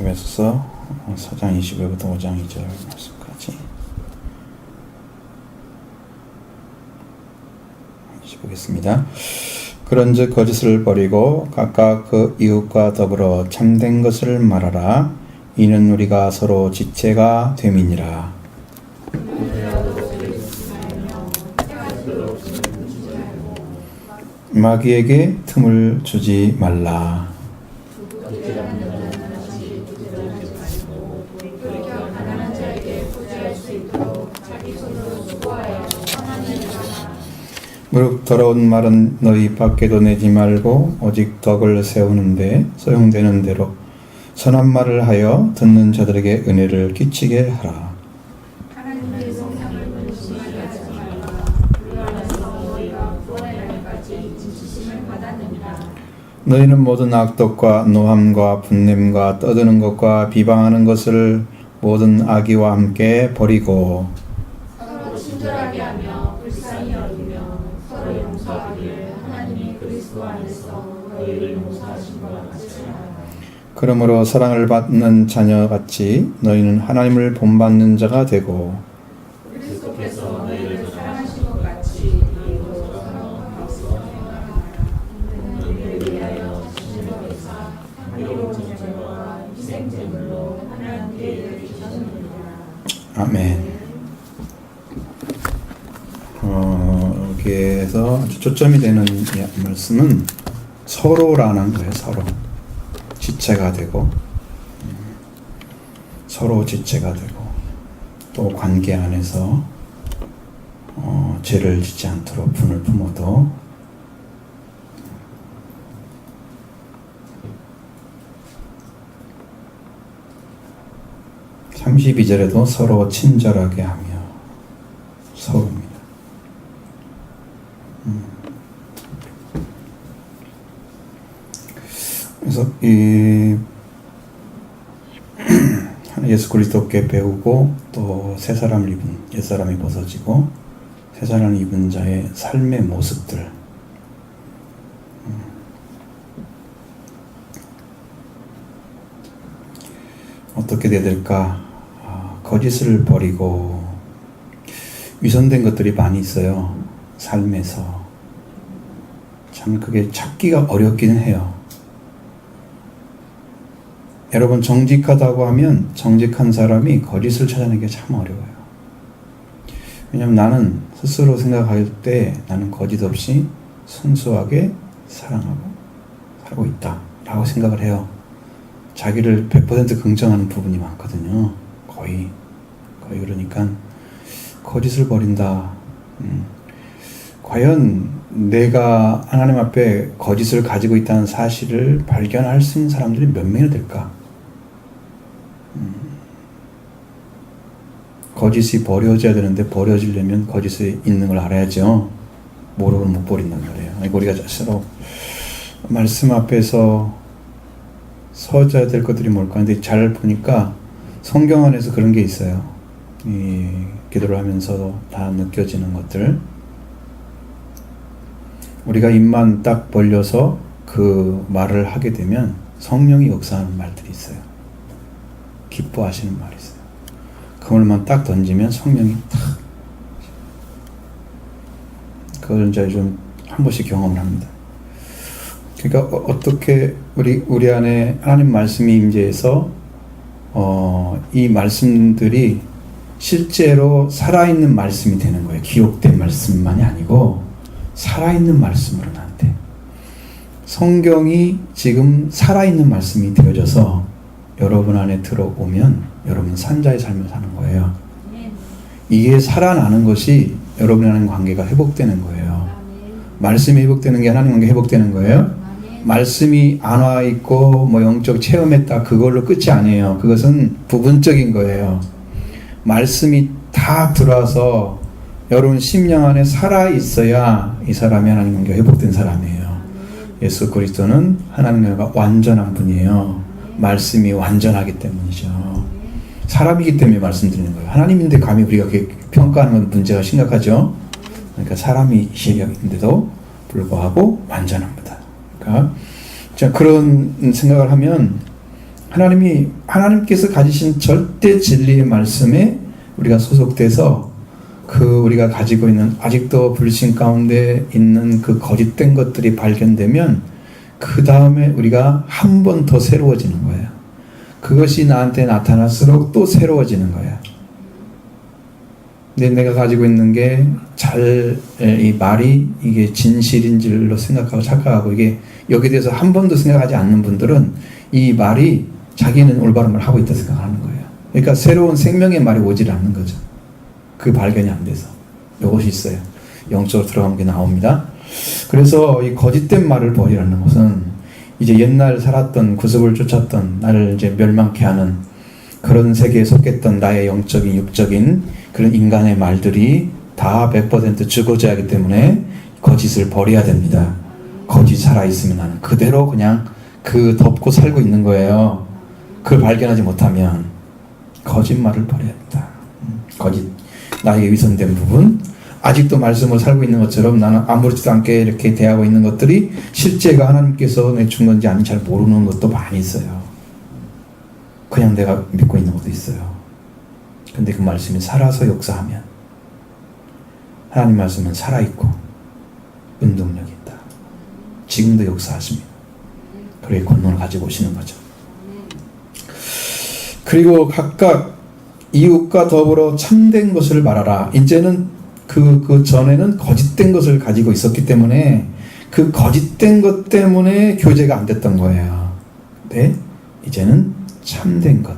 에베소서 4장 20절부터 5장 2절 말씀까지 보겠습니다. 그런즉 거짓을 버리고 각각 그 이웃과 더불어 참된 것을 말하라. 이는 우리가 서로 지체가 됨이니라. 마귀에게 틈을 주지 말라. 무릇 더러운 말은 너희 밖에도 내지 말고 오직 덕을 세우는데 소용되는 대로 선한 말을 하여 듣는 자들에게 은혜를 끼치게 하라. 하나님의 성상을 문지하지 말라. 그 안에서 너희가 구원의 날까지 지키심을 받았느니라. 너희는 모든 악독과 노함과 분냄과 떠드는 것과 비방하는 것을 모든 악의와 함께 버리고 서로 친절하게 하며 불쌍히 여기며 서로 용서하기를 하나님이 그리스도 안에서 너희를 용서하신 것 같이 하라. 그러므로 사랑을 받는 자녀같이 너희는 하나님을 본받는 자가 되고 그리스도께서 너희를 사랑하신 것 같이 너희도 서로 너희를 위하여 신령에서 향기로운 제물과 희생제물로 하나님께 드리셨느니라. 아멘. 여기에서 아주 초점이 되는 말씀은 서로라는 거예요. 서로 지체가 되고 서로 지체가 되고 또 관계 안에서 죄를 짓지 않도록 분을 품어도 32절에도 서로 친절하게 하며 서로입니다. 그래서 이 예수 그리스도께 배우고 또 새 사람을 입은 옛 사람이 벗어지고 새 사람을 입은 자의 삶의 모습들 어떻게 돼야 될까? 거짓을 버리고 위선된 것들이 많이 있어요. 삶에서 참 그게 찾기가 어렵기는 해요. 여러분 정직하다고 하면 정직한 사람이 거짓을 찾아내기가 참 어려워요. 왜냐하면 나는 스스로 생각할 때 나는 거짓 없이 순수하게 사랑하고 살고 있다 라고 생각을 해요. 자기를 100% 긍정하는 부분이 많거든요. 거의 그러니까 거짓을 버린다. 과연 내가 하나님 앞에 거짓을 가지고 있다는 사실을 발견할 수 있는 사람들이 몇 명이나 될까? 거짓이 버려져야 되는데 버려지려면 거짓이 있는 걸 알아야죠. 모르고는 못 버린단 말이에요. 우리가 스스로 말씀 앞에서 서져야 될 것들이 뭘까? 근데 잘 보니까 성경 안에서 그런 게 있어요. 이 기도를 하면서 다 느껴지는 것들. 우리가 입만 딱 벌려서 그 말을 하게 되면 성령이 역사하는 말들이 있어요. 기뻐하시는 말이 있어요. 그 말만 딱 던지면 성령이 탁. 그걸 이제 좀 한 번씩 경험을 합니다. 그러니까 어떻게 우리 안에 하나님 말씀이 임재해서 이 말씀들이 실제로 살아있는 말씀이 되는 거예요. 기록된 말씀만이 아니고 살아있는 말씀으로 나한테 성경이 지금 살아있는 말씀이 되어져서 여러분 안에 들어오면 여러분 산자의 삶을 사는 거예요. 이게 살아나는 것이 여러분 안에 관계가 회복되는 거예요. 말씀이 회복되는 게 하나님 관계 회복되는 거예요. 말씀이 안 와 있고 뭐 영적 체험했다 그걸로 끝이 아니에요. 그것은 부분적인 거예요. 말씀이 다 들어와서 여러분 심령 안에 살아 있어야 이 사람이 하나님 관계가 회복된 사람이에요. 예수 그리스도는 하나님과 완전한 분이에요. 말씀이 완전하기 때문이죠. 사람이기 때문에 말씀드리는 거예요. 하나님인데 감히 우리가 그렇게 평가하는 건 문제가 심각하죠. 그러니까 사람이신데도 불구하고 완전합니다. 그러니까 자, 그런 생각을 하면 하나님께서 가지신 절대 진리의 말씀에 우리가 소속돼서 우리가 가지고 있는 아직도 불신 가운데 있는 그 거짓된 것들이 발견되면 그 다음에 우리가 한 번 더 새로워지는 거예요. 그것이 나한테 나타날수록 또 새로워지는 거예요. 근데 내가 가지고 있는 게 이 말이 이게 진실인 줄로 생각하고 착각하고 이게 여기에 대해서 한 번도 생각하지 않는 분들은 이 말이 자기는 올바른 말 하고 있다 생각하는 거예요. 그러니까 새로운 생명의 말이 오질 않는 거죠. 그 발견이 안 돼서. 이것이 있어요. 영적으로 들어가는 게 나옵니다. 그래서 이 거짓된 말을 버리라는 것은 이제 옛날 살았던 구습을 쫓았던 나를 이제 멸망케 하는 그런 세계에 속했던 나의 영적인 육적인 그런 인간의 말들이 다 100% 죽어져야 하기 때문에 거짓을 버려야 됩니다. 거짓 살아있으면 나는 그대로 그냥 덮고 살고 있는 거예요. 그걸 발견하지 못하면 거짓말을 버려야 된다. 거짓, 나에게 위선된 부분, 아직도 말씀을 살고 있는 것처럼 나는 아무렇지도 않게 이렇게 대하고 있는 것들이 실제가 하나님께서 내준 건지 아닌지 잘 모르는 것도 많이 있어요. 그냥 내가 믿고 있는 것도 있어요. 근데 그 말씀이 살아서 역사하면 하나님 말씀은 살아있고 운동력이 있다. 지금도 역사하십니다. 그의 권능을 가지고 오시는 거죠. 그리고 각각 이웃과 더불어 참된 것을 말하라. 이제는 그 전에는 거짓된 것을 가지고 있었기 때문에 그 거짓된 것 때문에 교제가 안 됐던 거예요. 근데 이제는 참된 것.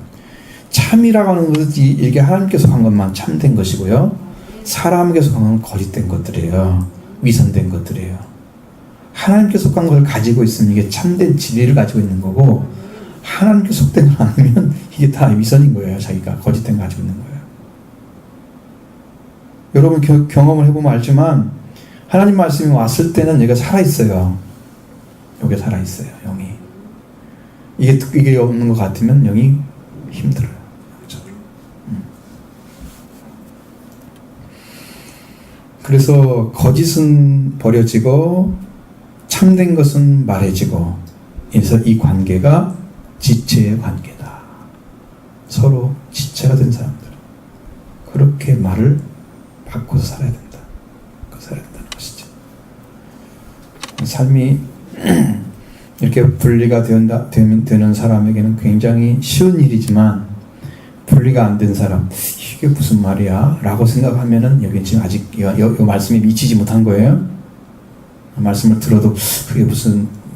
참이라고 하는 것은 이게 하나님께서 한 것만 참된 것이고요. 사람에게서 한 건 거짓된 것들이에요. 위선된 것들이에요. 하나님께 속한 것을 가지고 있으면 이게 참된 진리를 가지고 있는 거고, 하나님께 속된 건 아니면 이게 다 위선인 거예요. 자기가 거짓된 거 가지고 있는 거예요. 여러분 경험을 해보면 알지만 하나님 말씀이 왔을 때는 얘가 살아있어요. 여기 살아있어요. 영이. 이게 없는 것 같으면 영이 힘들어요. 그래서 거짓은 버려지고 참된 것은 말해지고, 그래서 이 관계가 지체의 관계다. 서로 지체가 된 사람들, 그렇게 말을 바꿔서 살아야 된다. 살아야 된다는 것이죠. 삶이 이렇게 분리가 되는 사람에게는 굉장히 쉬운 일이지만, 분리가 안 된 사람, 이게 무슨 말이야? 라고 생각하면은 여기 지금 아직 이 말씀에 미치지 못한 거예요. 말씀을 들어도 그게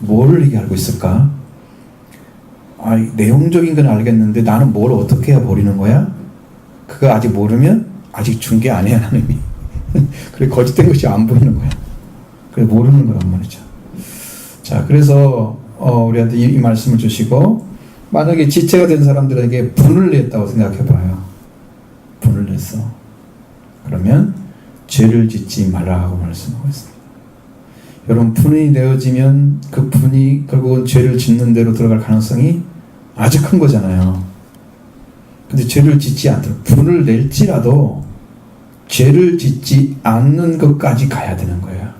뭘 얘기하고 있을까? 내용적인 건 알겠는데 나는 뭘 어떻게 해야 버리는 거야? 그거 아직 모르면 아직 준 게 아니야, 하나님이. 그래, 거짓된 것이 안 보이는 거야. 그래, 모르는 거란 말이죠. 자, 그래서 우리한테 이 말씀을 주시고, 만약에 지체가 된 사람들에게 분을 냈다고 생각해봐요. 분을 냈어. 그러면 죄를 짓지 말라고 말씀하고 있습니다. 여러분, 분이 내어지면 그 분이 결국은 죄를 짓는 대로 들어갈 가능성이 아주 큰 거잖아요. 근데 죄를 짓지 않도록 분을 낼지라도 죄를 짓지 않는 것까지 가야 되는 거예요.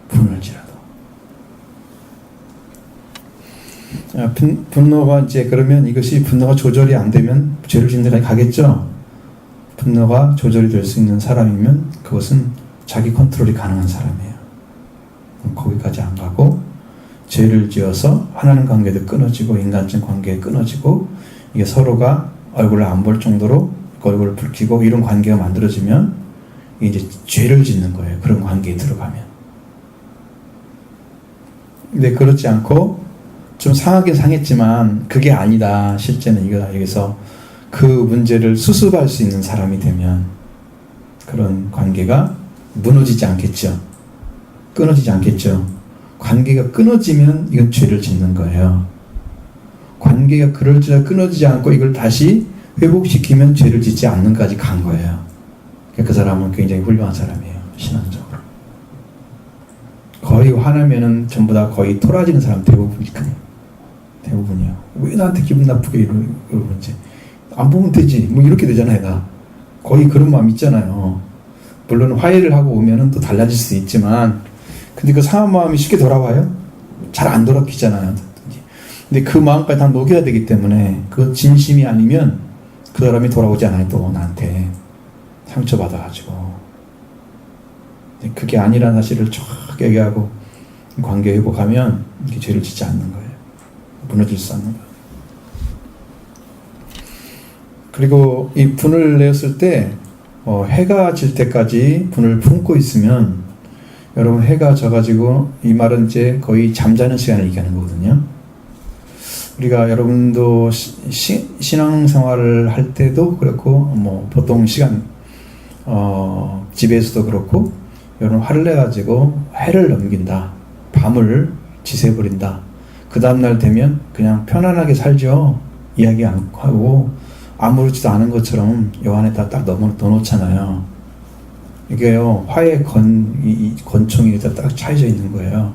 분을지라도. 분노가 이제 그러면 이것이 분노가 조절이 안 되면 죄를 짓는 데까지 가겠죠. 분노가 조절이 될 수 있는 사람이면 그것은 자기 컨트롤이 가능한 사람이에요. 거기까지 안 가고 죄를 지어서 하나님 관계도 끊어지고 인간적 관계 끊어지고, 이게 서로가 얼굴을 안 볼 정도로 얼굴을 붉히고 이런 관계가 만들어지면 이제 죄를 짓는 거예요. 그런 관계에 들어가면. 근데 그렇지 않고 좀 상하긴 상했지만 그게 아니다, 실제는 이거다, 여기서 그 문제를 수습할 수 있는 사람이 되면 그런 관계가 무너지지 않겠죠. 끊어지지 않겠죠. 관계가 끊어지면 이건 죄를 짓는 거예요. 관계가 그럴지라 끊어지지 않고 이걸 다시 회복시키면 죄를 짓지 않는 까지 간 거예요. 그 사람은 굉장히 훌륭한 사람이에요. 신앙적으로. 거의 화나면은 전부 다 거의 토라지는 사람 대부분이요. 왜 나한테 기분 나쁘게 이러는지. 안 보면 되지. 뭐 이렇게 되잖아요. 나. 거의 그런 마음 있잖아요. 물론 화해를 하고 오면은 또 달라질 수 있지만, 근데 그 상한 마음이 쉽게 돌아와요? 잘 안 돌아키잖아요. 근데 근데 그 마음까지 다 녹여야 되기 때문에 그 진심이 아니면 그 사람이 돌아오지 않아요. 또 나한테 상처받아가지고. 그게 아니라는 사실을 쫙 얘기하고 관계 회복하면 이렇게 죄를 짓지 않는 거예요. 무너질 수 않는 거예요. 그리고 이 분을 내었을 때 해가 질 때까지 분을 품고 있으면 여러분 해가 져가지고 이 말은 이제 거의 잠자는 시간을 얘기하는 거거든요. 우리가 여러분도 신앙생활을 할 때도 그렇고 뭐 보통 시간 집에서도 그렇고 여러분 화를 내가지고 해를 넘긴다. 밤을 지새버린다. 그 다음날 되면 그냥 편안하게 살죠. 이야기 안 하고 아무렇지도 않은 것처럼 요 안에다 딱 넣어놓잖아요. 이게요, 화의 권총이 딱 차여져 있는 거예요.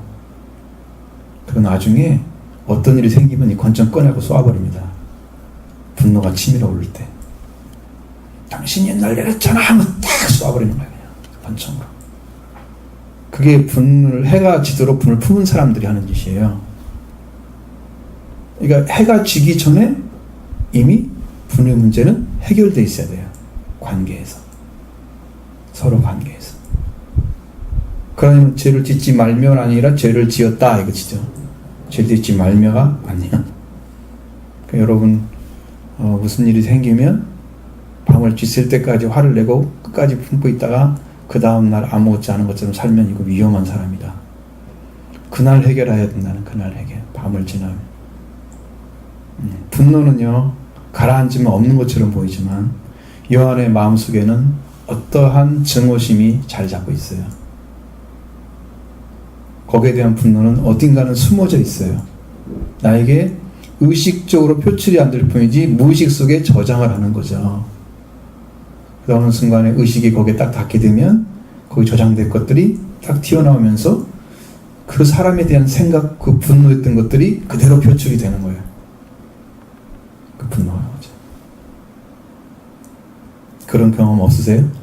그리고 나중에 어떤 일이 생기면 이 권총 꺼내고 쏘아버립니다. 분노가 치밀어 오를 때. 당신이 옛날 이랬잖아 하면 딱 쏘아버리는 거예요. 그냥 권총으로. 그게 해가 지도록 분을 품은 사람들이 하는 짓이에요. 그러니까 해가 지기 전에 이미 분의 문제는 해결되어 있어야 돼요. 관계에서. 서로 관계에서. 그러면 죄를 짓지 말며가 아니라 죄를 지었다 이거지죠. 죄 짓지 말며가 아니야. 그러니까 여러분 무슨 일이 생기면 밤을 쥐쓸 때까지 화를 내고 끝까지 품고 있다가 그 다음날 아무것지 않은 것처럼 살면 이거 위험한 사람이다. 그날 해결해야 된다는 그날 해결. 밤을 지나면. 분노는요. 가라앉으면 없는 것처럼 보이지만 요한의 마음속에는 어떠한 증오심이 자리 잡고 있어요. 거기에 대한 분노는 어딘가는 숨어져 있어요. 나에게 의식적으로 표출이 안 될 뿐이지 무의식 속에 저장을 하는 거죠. 그 어느 순간에 의식이 거기에 딱 닿게 되면 거기 저장된 것들이 딱 튀어나오면서 그 사람에 대한 생각, 그 분노했던 것들이 그대로 표출이 되는 거예요. 그 분노가 나오죠. 그런 경험 없으세요?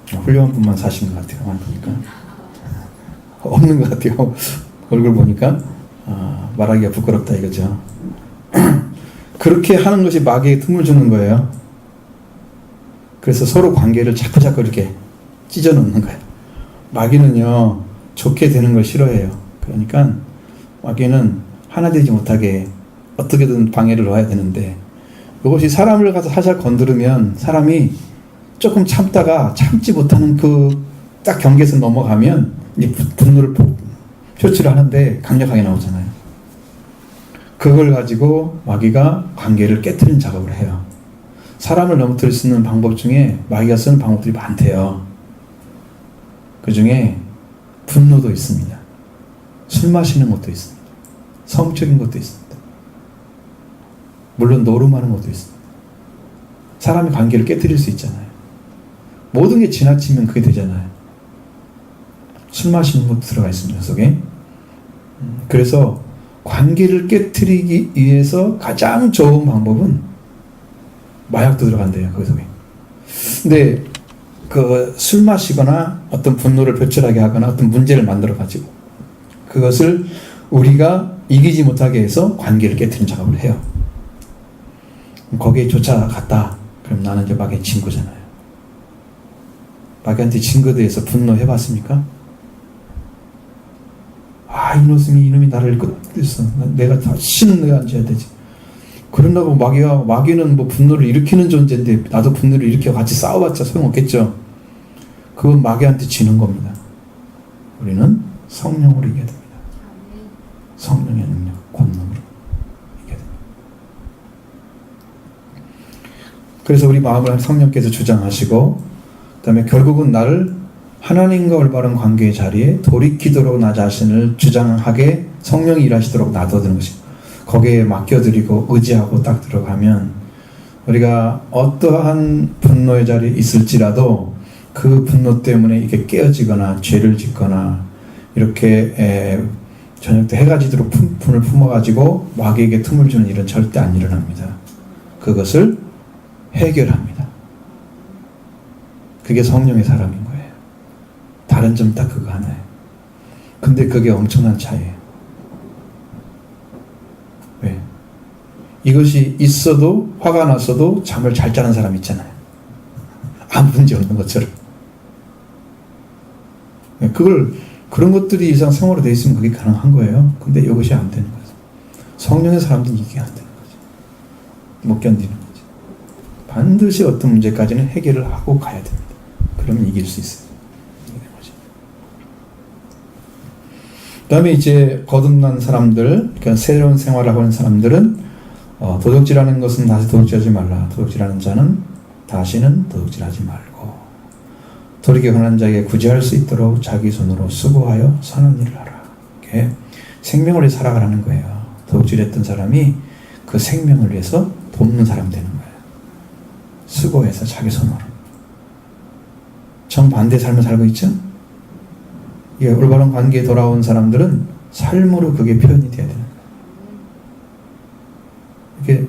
훌륭한 분만 사신 것 같아요. 보니까 없는 것 같아요. 얼굴 보니까 말하기가 부끄럽다 이거죠. 그렇게 하는 것이 마귀에 틈을 주는 거예요. 그래서 서로 관계를 자꾸 이렇게 찢어 놓는 거예요. 마귀는요 좋게 되는 걸 싫어해요. 그러니까 마귀는 하나 되지 못하게 어떻게든 방해를 넣어야 되는데 이것이 사람을 가서 살살 건드리면 사람이 조금 참다가 참지 못하는 그 딱 경계선 넘어가면 이제 분노를 표출하는데 강력하게 나오잖아요. 그걸 가지고 마귀가 관계를 깨트리는 작업을 해요. 사람을 넘어뜨릴 수 있는 방법 중에 마귀가 쓰는 방법들이 많대요. 그 중에 분노도 있습니다. 술 마시는 것도 있습니다. 성적인 것도 있습니다. 물론 노름하는 것도 있습니다. 사람의 관계를 깨트릴 수 있잖아요. 모든 게 지나치면 그게 되잖아요. 술 마시는 것도 들어가 있습니다. 속에. 그래서 관계를 깨트리기 위해서 가장 좋은 방법은 마약도 들어간대요. 그 속에. 근데 그 술 마시거나 어떤 분노를 표출하게 하거나 어떤 문제를 만들어 가지고 그것을 우리가 이기지 못하게 해서 관계를 깨트리는 작업을 해요. 거기에 쫓아갔다. 그럼 나는 이제 마귀의 친구잖아요. 마귀한테 친구대해서 분노해봤습니까? 이놈이 나를 끌었어. 내가 다시는 내가 앉아야 되지. 그런다고 마귀는 뭐 분노를 일으키는 존재인데 나도 분노를 일으켜 같이 싸워봤자 소용없겠죠. 그건 마귀한테 지는 겁니다. 우리는 성령으로 이겨야 됩니다. 성령의 능력, 권능으로 이겨야 됩니다. 그래서 우리 마음을 성령께서 주장하시고 그 다음에 결국은 나를 하나님과 올바른 관계의 자리에 돌이키도록 나 자신을 주장하게 성령이 일하시도록 놔둬두는 것입니다. 거기에 맡겨드리고 의지하고 딱 들어가면 우리가 어떠한 분노의 자리에 있을지라도 그 분노 때문에 이게 깨어지거나 죄를 짓거나 이렇게 저녁 때 해가 지도록 분을 품어가지고 마귀에게 틈을 주는 일은 절대 안 일어납니다. 그것을 해결합니다. 그게 성령의 사람인 거예요. 다른 점 딱 그거 하나예요. 근데 그게 엄청난 차이예요. 왜? 이것이 있어도 화가 났어도 잠을 잘 자는 사람 있잖아요. 아무 문제 없는 것처럼. 그런 것들이 일상생활로 되어 있으면 그게 가능한 거예요. 근데 이것이 안 되는 거죠. 성령의 사람들은 이게 안 되는 거죠. 못 견디는 거죠. 반드시 어떤 문제까지는 해결을 하고 가야 됩니다. 그러면 이길 수 있어요. 그 다음에 이제 거듭난 사람들, 그러니까 새로운 생활을 하고 있는 사람들은 도둑질하는 것은 다시 도둑질하지 말라. 도둑질하는 자는 다시는 도둑질하지 말고 돌이켜 행하는 자에게 구제할 수 있도록 자기 손으로 수고하여 선한 일을 하라. 이렇게 생명을 위해 살아가라는 거예요. 도둑질했던 사람이 그 생명을 위해서 돕는 사람 되는 거예요. 수고해서 자기 손으로. 정반대 삶을 살고 있죠? 예, 올바른 관계에 돌아온 사람들은 삶으로 그게 표현이 돼야 되는 거예요. 이게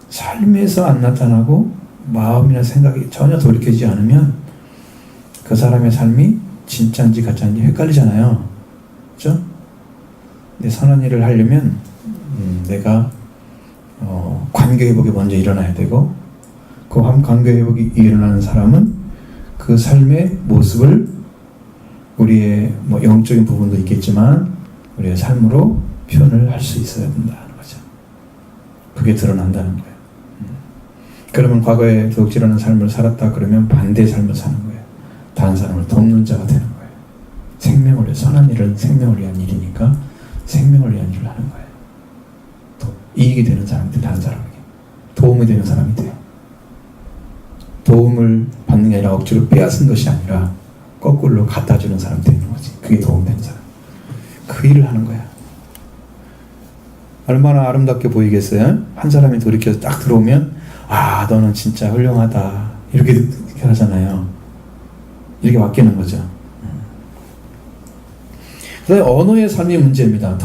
삶에서 안 나타나고 마음이나 생각이 전혀 돌이켜지지 않으면 그 사람의 삶이 진짜인지 가짜인지 헷갈리잖아요. 그렇죠? 근데 선한 일을 하려면 내가 관계 회복이 먼저 일어나야 되고 그 관계 회복이 일어나는 사람은 그 삶의 모습을 우리의 영적인 부분도 있겠지만 우리의 삶으로 표현을 할 수 있어야 된다는 거죠. 그게 드러난다는 거예요. 그러면 과거에 도둑질하는 삶을 살았다 그러면 반대의 삶을 사는 거예요. 다른 사람을 돕는 자가 되는 거예요. 생명을 위해 선한 일은 생명을 위한 일이니까 생명을 위한 일을 하는 거예요. 또 이익이 되는 사람들 다른 사람에게 도움이 되는 사람이 돼요. 도움을 받는 게 아니라 억지로 빼앗은 것이 아니라 거꾸로 갖다 주는 사람 되는 거지. 그게 도움되는 사람. 그 일을 하는 거야. 얼마나 아름답게 보이겠어요? 한 사람이 돌이켜서 딱 들어오면 아 너는 진짜 훌륭하다 이렇게 하잖아요. 이렇게 바뀌는 거죠. 그다음에 언어의 삶이 문제입니다.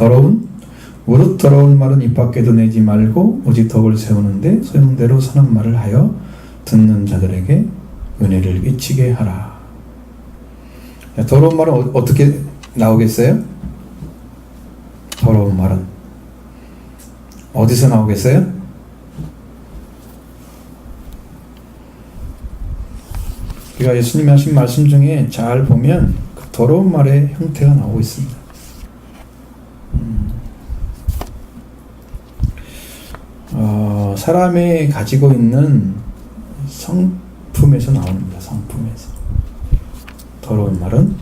무릇 더러운 말은 입 밖에도 내지 말고 오직 덕을 세우는데 소용대로 선한 말을 하여 듣는 자들에게 은혜를 끼치게 하라. 더러운 말은 어떻게 나오겠어요? 더러운 말은 어디서 나오겠어요? 우리가 예수님이 하신 말씀 중에 잘 보면 그 더러운 말의 형태가 나오고 있습니다. 사람이 가지고 있는 성품에서 나옵니다. 성품에서. 더러운 말은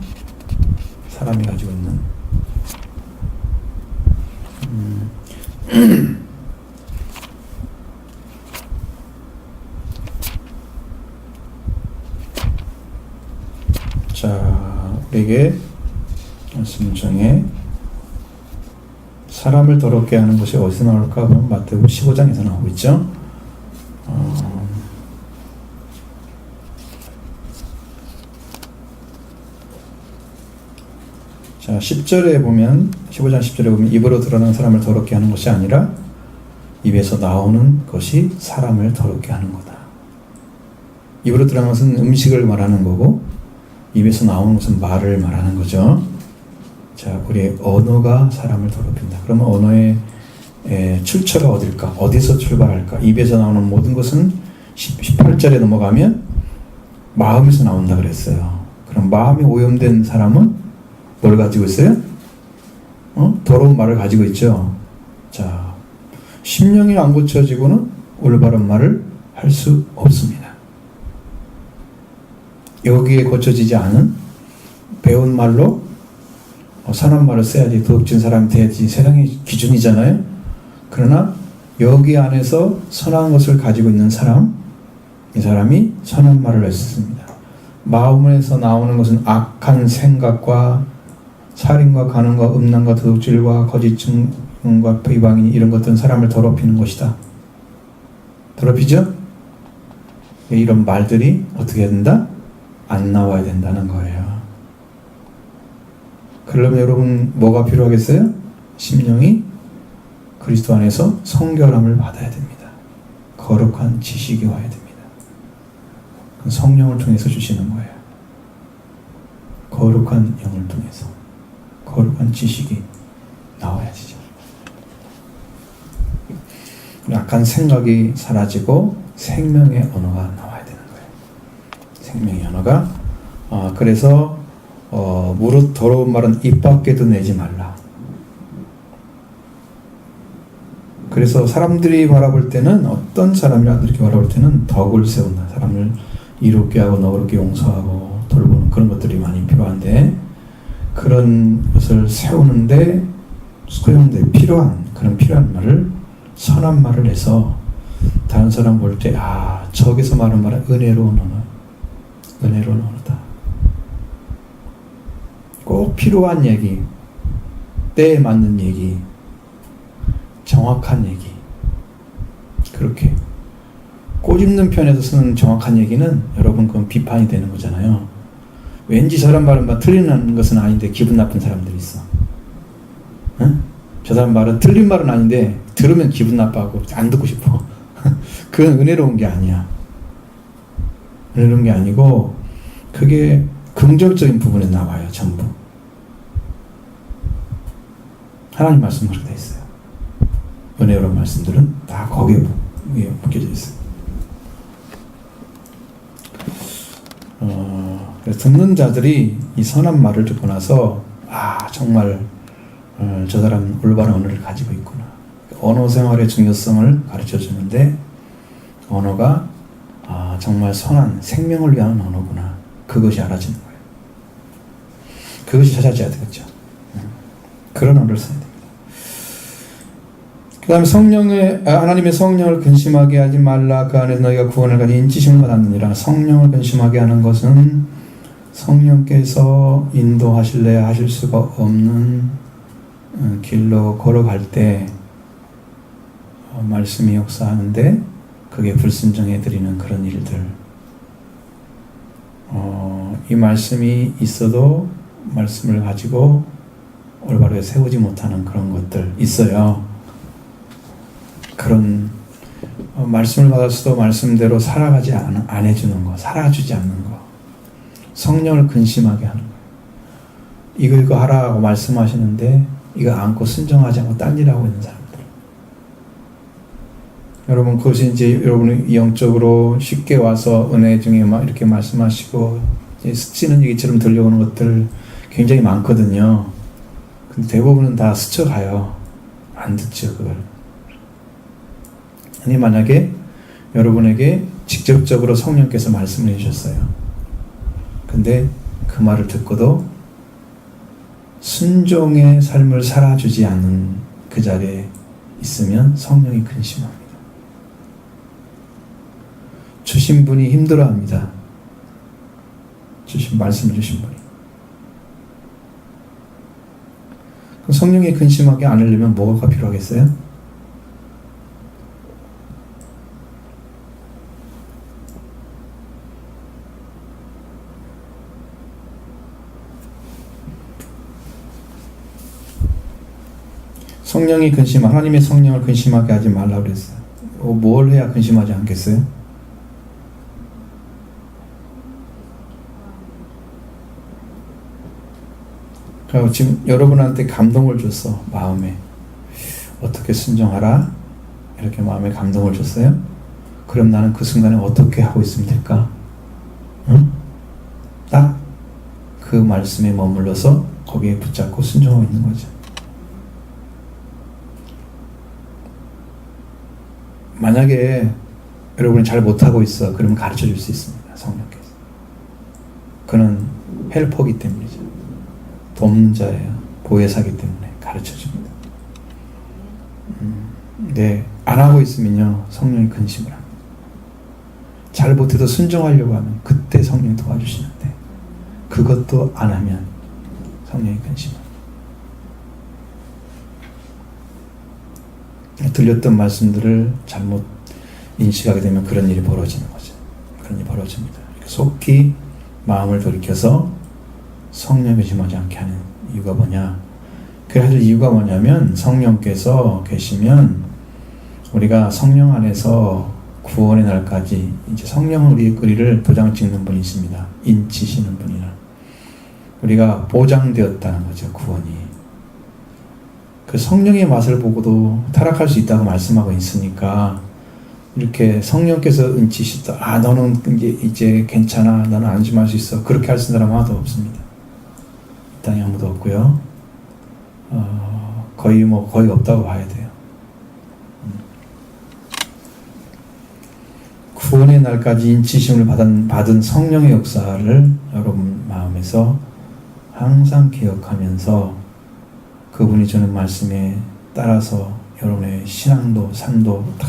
사람이 가지고 있는 자, 우리에게 말씀 중에 사람을 더럽게 하는 것이 어디서 나올까? 그럼 마태복음 15장에서 나오고 있죠. 자, 10절에 보면 15장 10절에 보면 입으로 드러나는 사람을 더럽게 하는 것이 아니라 입에서 나오는 것이 사람을 더럽게 하는 거다. 입으로 드러나는 것은 음식을 말하는 거고 입에서 나오는 것은 말을 말하는 거죠. 자, 우리의 언어가 사람을 더럽힌다. 그러면 언어의 출처가 어딜까? 어디서 출발할까? 입에서 나오는 모든 것은 18절에 넘어가면 마음에서 나온다 그랬어요. 그럼 마음이 오염된 사람은 뭘 가지고 있어요? 더러운 말을 가지고 있죠. 자, 심령이 안 고쳐지고는 올바른 말을 할 수 없습니다. 여기에 고쳐지지 않은 배운 말로 선한 말을 써야지 도둑진 사람이 돼야지 세상의 기준이잖아요. 그러나 여기 안에서 선한 것을 가지고 있는 사람, 이 사람이 선한 말을 할 수 있습니다. 마음에서 나오는 것은 악한 생각과 살인과 간음과 음란과 도둑질과 거짓 증언과 비방인 이런 것들은 사람을 더럽히는 것이다. 더럽히죠? 이런 말들이 어떻게 해야 된다? 안 나와야 된다는 거예요. 그러면 여러분 뭐가 필요하겠어요? 심령이 그리스도 안에서 성결함을 받아야 됩니다. 거룩한 지식이 와야 됩니다. 성령을 통해서 주시는 거예요. 거룩한 영을 통해서. 거룩한 하는 지식이 나와야지죠. 약한 생각이 사라지고 생명의 언어가 나와야 되는 거예요. 생명의 언어가. 그래서 무릇 더러운 말은 입 밖에도 내지 말라. 그래서 사람들이 바라볼 때는, 어떤 사람이라 이렇게 바라볼 때는 덕을 세운다. 사람을 이롭게 하고 너그럽게 용서하고 돌보는 그런 것들이 많이 필요한데, 그런 것을 세우는데 소용돼 필요한 말을, 선한 말을 해서 다른 사람 볼 때 저기서 말하는 말은 은혜로운 언어다. 꼭 필요한 얘기, 때에 맞는 얘기, 정확한 얘기, 그렇게 꼬집는 편에서 쓰는 정확한 얘기는 여러분 그건 비판이 되는 거잖아요. 왠지 저런 말은 틀리는 것은 아닌데 기분 나쁜 사람들이 있어. 응? 저 사람 말은 틀린 말은 아닌데 들으면 기분 나빠하고 안 듣고 싶어. 그건 은혜로운 게 아니야. 은혜로운 게 아니고 그게 긍정적인 부분에 나와요. 전부. 하나님 말씀으로 되어 있어요. 은혜로운 말씀들은 다 거기에 묶여져 있어요. 듣는 자들이 이 선한 말을 듣고 나서 정말 저 사람은 올바른 언어를 가지고 있구나. 언어 생활의 중요성을 가르쳐 주는데, 언어가 정말 선한 생명을 위한 언어구나. 그것이 알아지는 거예요. 그것이 찾아져야 되겠죠. 그런 언어를 써야 됩니다. 그 다음에 하나님의 성령을 근심하게 하지 말라. 그 안에서 너희가 구원을 가진 인치심을 받았느니라. 성령을 근심하게 하는 것은 성령께서 인도하실래야 하실 수가 없는 길로 걸어갈 때 말씀이 역사하는데, 그게 불순종해 드리는 그런 일들. 이 말씀이 있어도 말씀을 가지고 올바르게 세우지 못하는 그런 것들 있어요. 그런 말씀을 받았어도 말씀대로 살아가지 안 해주는 거, 살아주지 않는 거, 성령을 근심하게 하는 거. 이거 하라고 말씀하시는데 이거 안고 순종하지 않고 딴 일하고 있는 사람들. 여러분, 그것이 이제 여러분이 영적으로 쉽게 와서 은혜 중에 막 이렇게 말씀하시고 스치는 얘기처럼 들려오는 것들 굉장히 많거든요. 근데 대부분은 다 스쳐가요. 안 듣죠, 그걸. 아니, 만약에 여러분에게 직접적으로 성령께서 말씀을 해주셨어요. 근데 그 말을 듣고도 순종의 삶을 살아주지 않는 그 자리에 있으면 성령이 근심합니다. 주신 분이 힘들어합니다. 말씀을 주신 분이. 그럼 성령이 근심하게 않으려면 뭐가 필요하겠어요? 하나님의 성령을 근심하게 하지 말라고 그랬어요. 뭘 해야 근심하지 않겠어요? 그리고 지금 여러분한테 감동을 줬어. 마음에 어떻게 순종하라, 이렇게 마음에 감동을 줬어요. 그럼 나는 그 순간에 어떻게 하고 있으면 될까? 응? 딱 그 말씀에 머물러서 거기에 붙잡고 순종하고 있는 거죠. 만약에 여러분이 잘 못하고 있어, 그러면 가르쳐 줄 수 있습니다. 성령께서. 그는 헬퍼기 때문이죠. 돕는 자예요. 보혜사기 때문에 가르쳐 줍니다. 네, 안 하고 있으면요, 성령이 근심을 합니다. 잘 못해도 순종하려고 하면 그때 성령이 도와주시는데, 그것도 안 하면 성령이 근심합니다. 들렸던 말씀들을 잘못 인식하게 되면 그런 일이 벌어지는 거죠. 그런 일이 벌어집니다. 속히 마음을 돌이켜서 성령을 근심하지 않게 하는 이유가 뭐냐? 그래야 할 이유가 뭐냐면, 성령께서 계시면 우리가 성령 안에서 구원의 날까지, 이제 성령은 우리를 도장 찍는 분이 있습니다. 인치시는 분이라. 우리가 보장되었다는 거죠, 구원이. 그 성령의 맛을 보고도 타락할 수 있다고 말씀하고 있으니까 이렇게 성령께서 은치시다. 너는 이제 괜찮아. 너는 안심할 수 있어. 그렇게 할 수 있는 사람 하나도 없습니다. 이 땅에 아무도 없고요. 거의 없다고 봐야 돼요. 구원의 날까지 인치심을 받은 성령의 역사를 여러분 마음에서 항상 기억하면서 그분이 주는 말씀에 따라서 여러분의 신앙도 삶도 다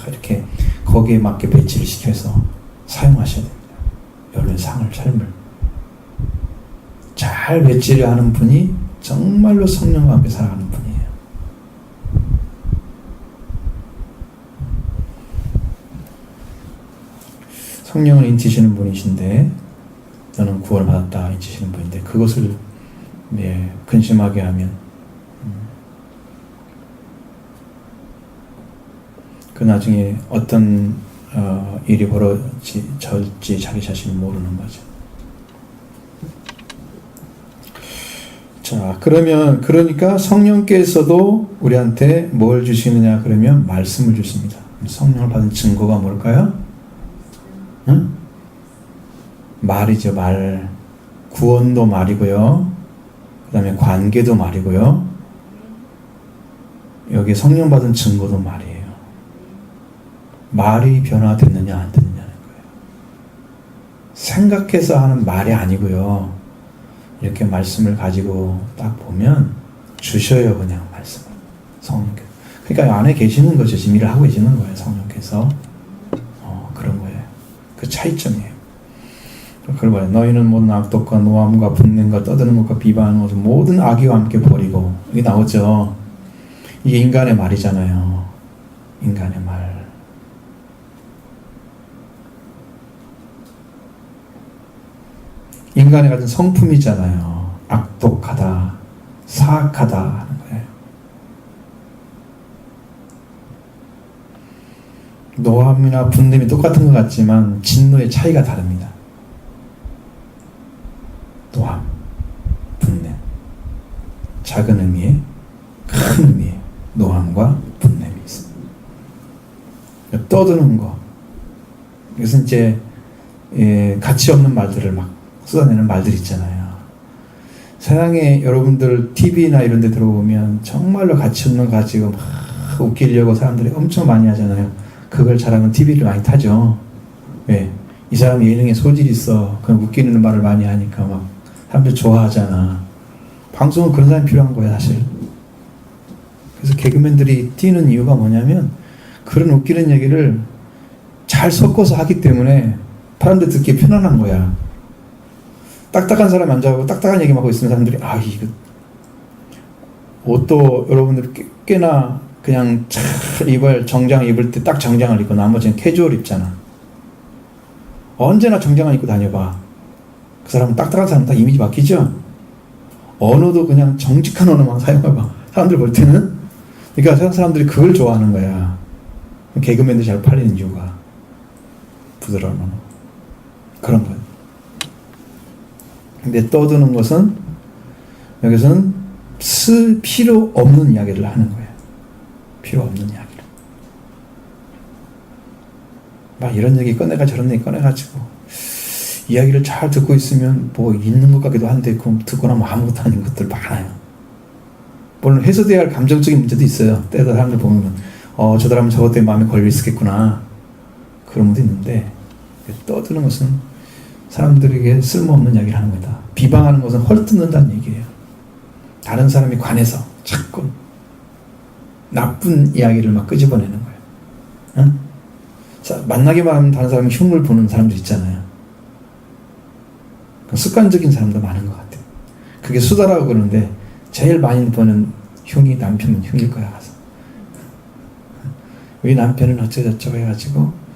이렇게 거기에 맞게 배치를 시켜서 사용하셔야 됩니다. 여러분의 삶을 잘 배치를 하는 분이 정말로 성령과 함께 살아가는 분이에요. 성령을 인치시는 분이신데 너는 구원을 받았다 인치시는 분인데 그것을 근심하게 하면 그 나중에 어떤 일이 벌어질지 자기 자신이 모르는 거죠. 자, 그러니까 성령께서도 우리한테 뭘 주시느냐 그러면 말씀을 주십니다. 성령을 받은 증거가 뭘까요? 응? 말이죠, 말. 구원도 말이고요. 그 다음에 관계도 말이고요. 여기 성령 받은 증거도 말이에요. 말이 변화됐느냐 안 됐느냐는 거예요. 생각해서 하는 말이 아니고요. 이렇게 말씀을 가지고 딱 보면 주셔요, 그냥 말씀을. 성령께서. 그러니까 안에 계시는 거죠. 지금 일을 하고 계시는 거예요, 성령께서. 그런 거예요. 그 차이점이에요. 그걸 말해요. 너희는 모든 악독과 노함과 분냄과 떠드는 것과 비방하는 것을 모든 악의와 함께 버리고. 이게 나오죠. 이게 인간의 말이잖아요. 인간의 말. 인간이 가진 성품이잖아요. 악독하다, 사악하다 하는 거예요. 노함이나 분냄이 똑같은 것 같지만 진노의 차이가 다릅니다. 노함, 분냄. 작은 의미에 큰 의미에 노함과 분냄이 있습니다. 떠드는 거. 이것은 이제 가치 없는 말들을 막 쏟아내는 말들 있잖아요. 세상에 여러분들 TV나 이런 데 들어보면 정말로 가치 없는 거 가지고 막 웃기려고 사람들이 엄청 많이 하잖아요. 그걸 잘하면 TV를 많이 타죠. 왜? 이 사람이 예능에 소질이 있어. 그냥 웃기는 말을 많이 하니까 막 사람들 좋아하잖아. 방송은 그런 사람이 필요한 거야, 사실. 그래서 개그맨들이 뛰는 이유가 뭐냐면 그런 웃기는 얘기를 잘 섞어서 하기 때문에 사람들 듣기 편안한 거야. 딱딱한 사람이 앉아가고 딱딱한 얘기만 하고 있으면 사람들이 이거 옷도 여러분들 꽤나 그냥 정장 입을 때 딱 정장을 입고 나머지는 캐주얼 입잖아. 언제나 정장을 입고 다녀봐. 그 사람은 딱딱한 사람 다 이미지 바뀌죠? 언어도 그냥 정직한 언어만 사용해봐. 사람들 볼 때는. 그러니까 세상 사람들이 그걸 좋아하는 거야. 개그맨들이 잘 팔리는 이유가 부드러운 언어. 그런 거예요. 근데 떠드는 것은 여기서는 필요 없는 이야기를 하는 거예요. 필요 없는 이야기를. 막 이런 얘기 꺼내가 저런 얘기 꺼내가지고 이야기를 잘 듣고 있으면 뭐 있는 것 같기도 한데 그럼 듣고 나면 아무것도 아닌 것들 많아요. 물론 해소돼야 할 감정적인 문제도 있어요. 때다 사람들 보면 저 사람은 저것 때문에 마음에 걸려 있었겠구나. 그런 것도 있는데 떠드는 것은 사람들에게 쓸모없는 이야기를 하는 거다. 비방하는 것은 헐뜯는다는 얘기예요. 다른 사람이 관해서 자꾸 나쁜 이야기를 막 끄집어내는 거예요. 응? 만나기만 하면 다른 사람이 흉을 보는 사람들 있잖아요. 습관적인 사람도 많은 것 같아요. 그게 수다라고 그러는데 제일 많이 보는 흉이 남편은 흉일 거야. 가서. 우리 남편은 어쩌고저쩌고 해가지고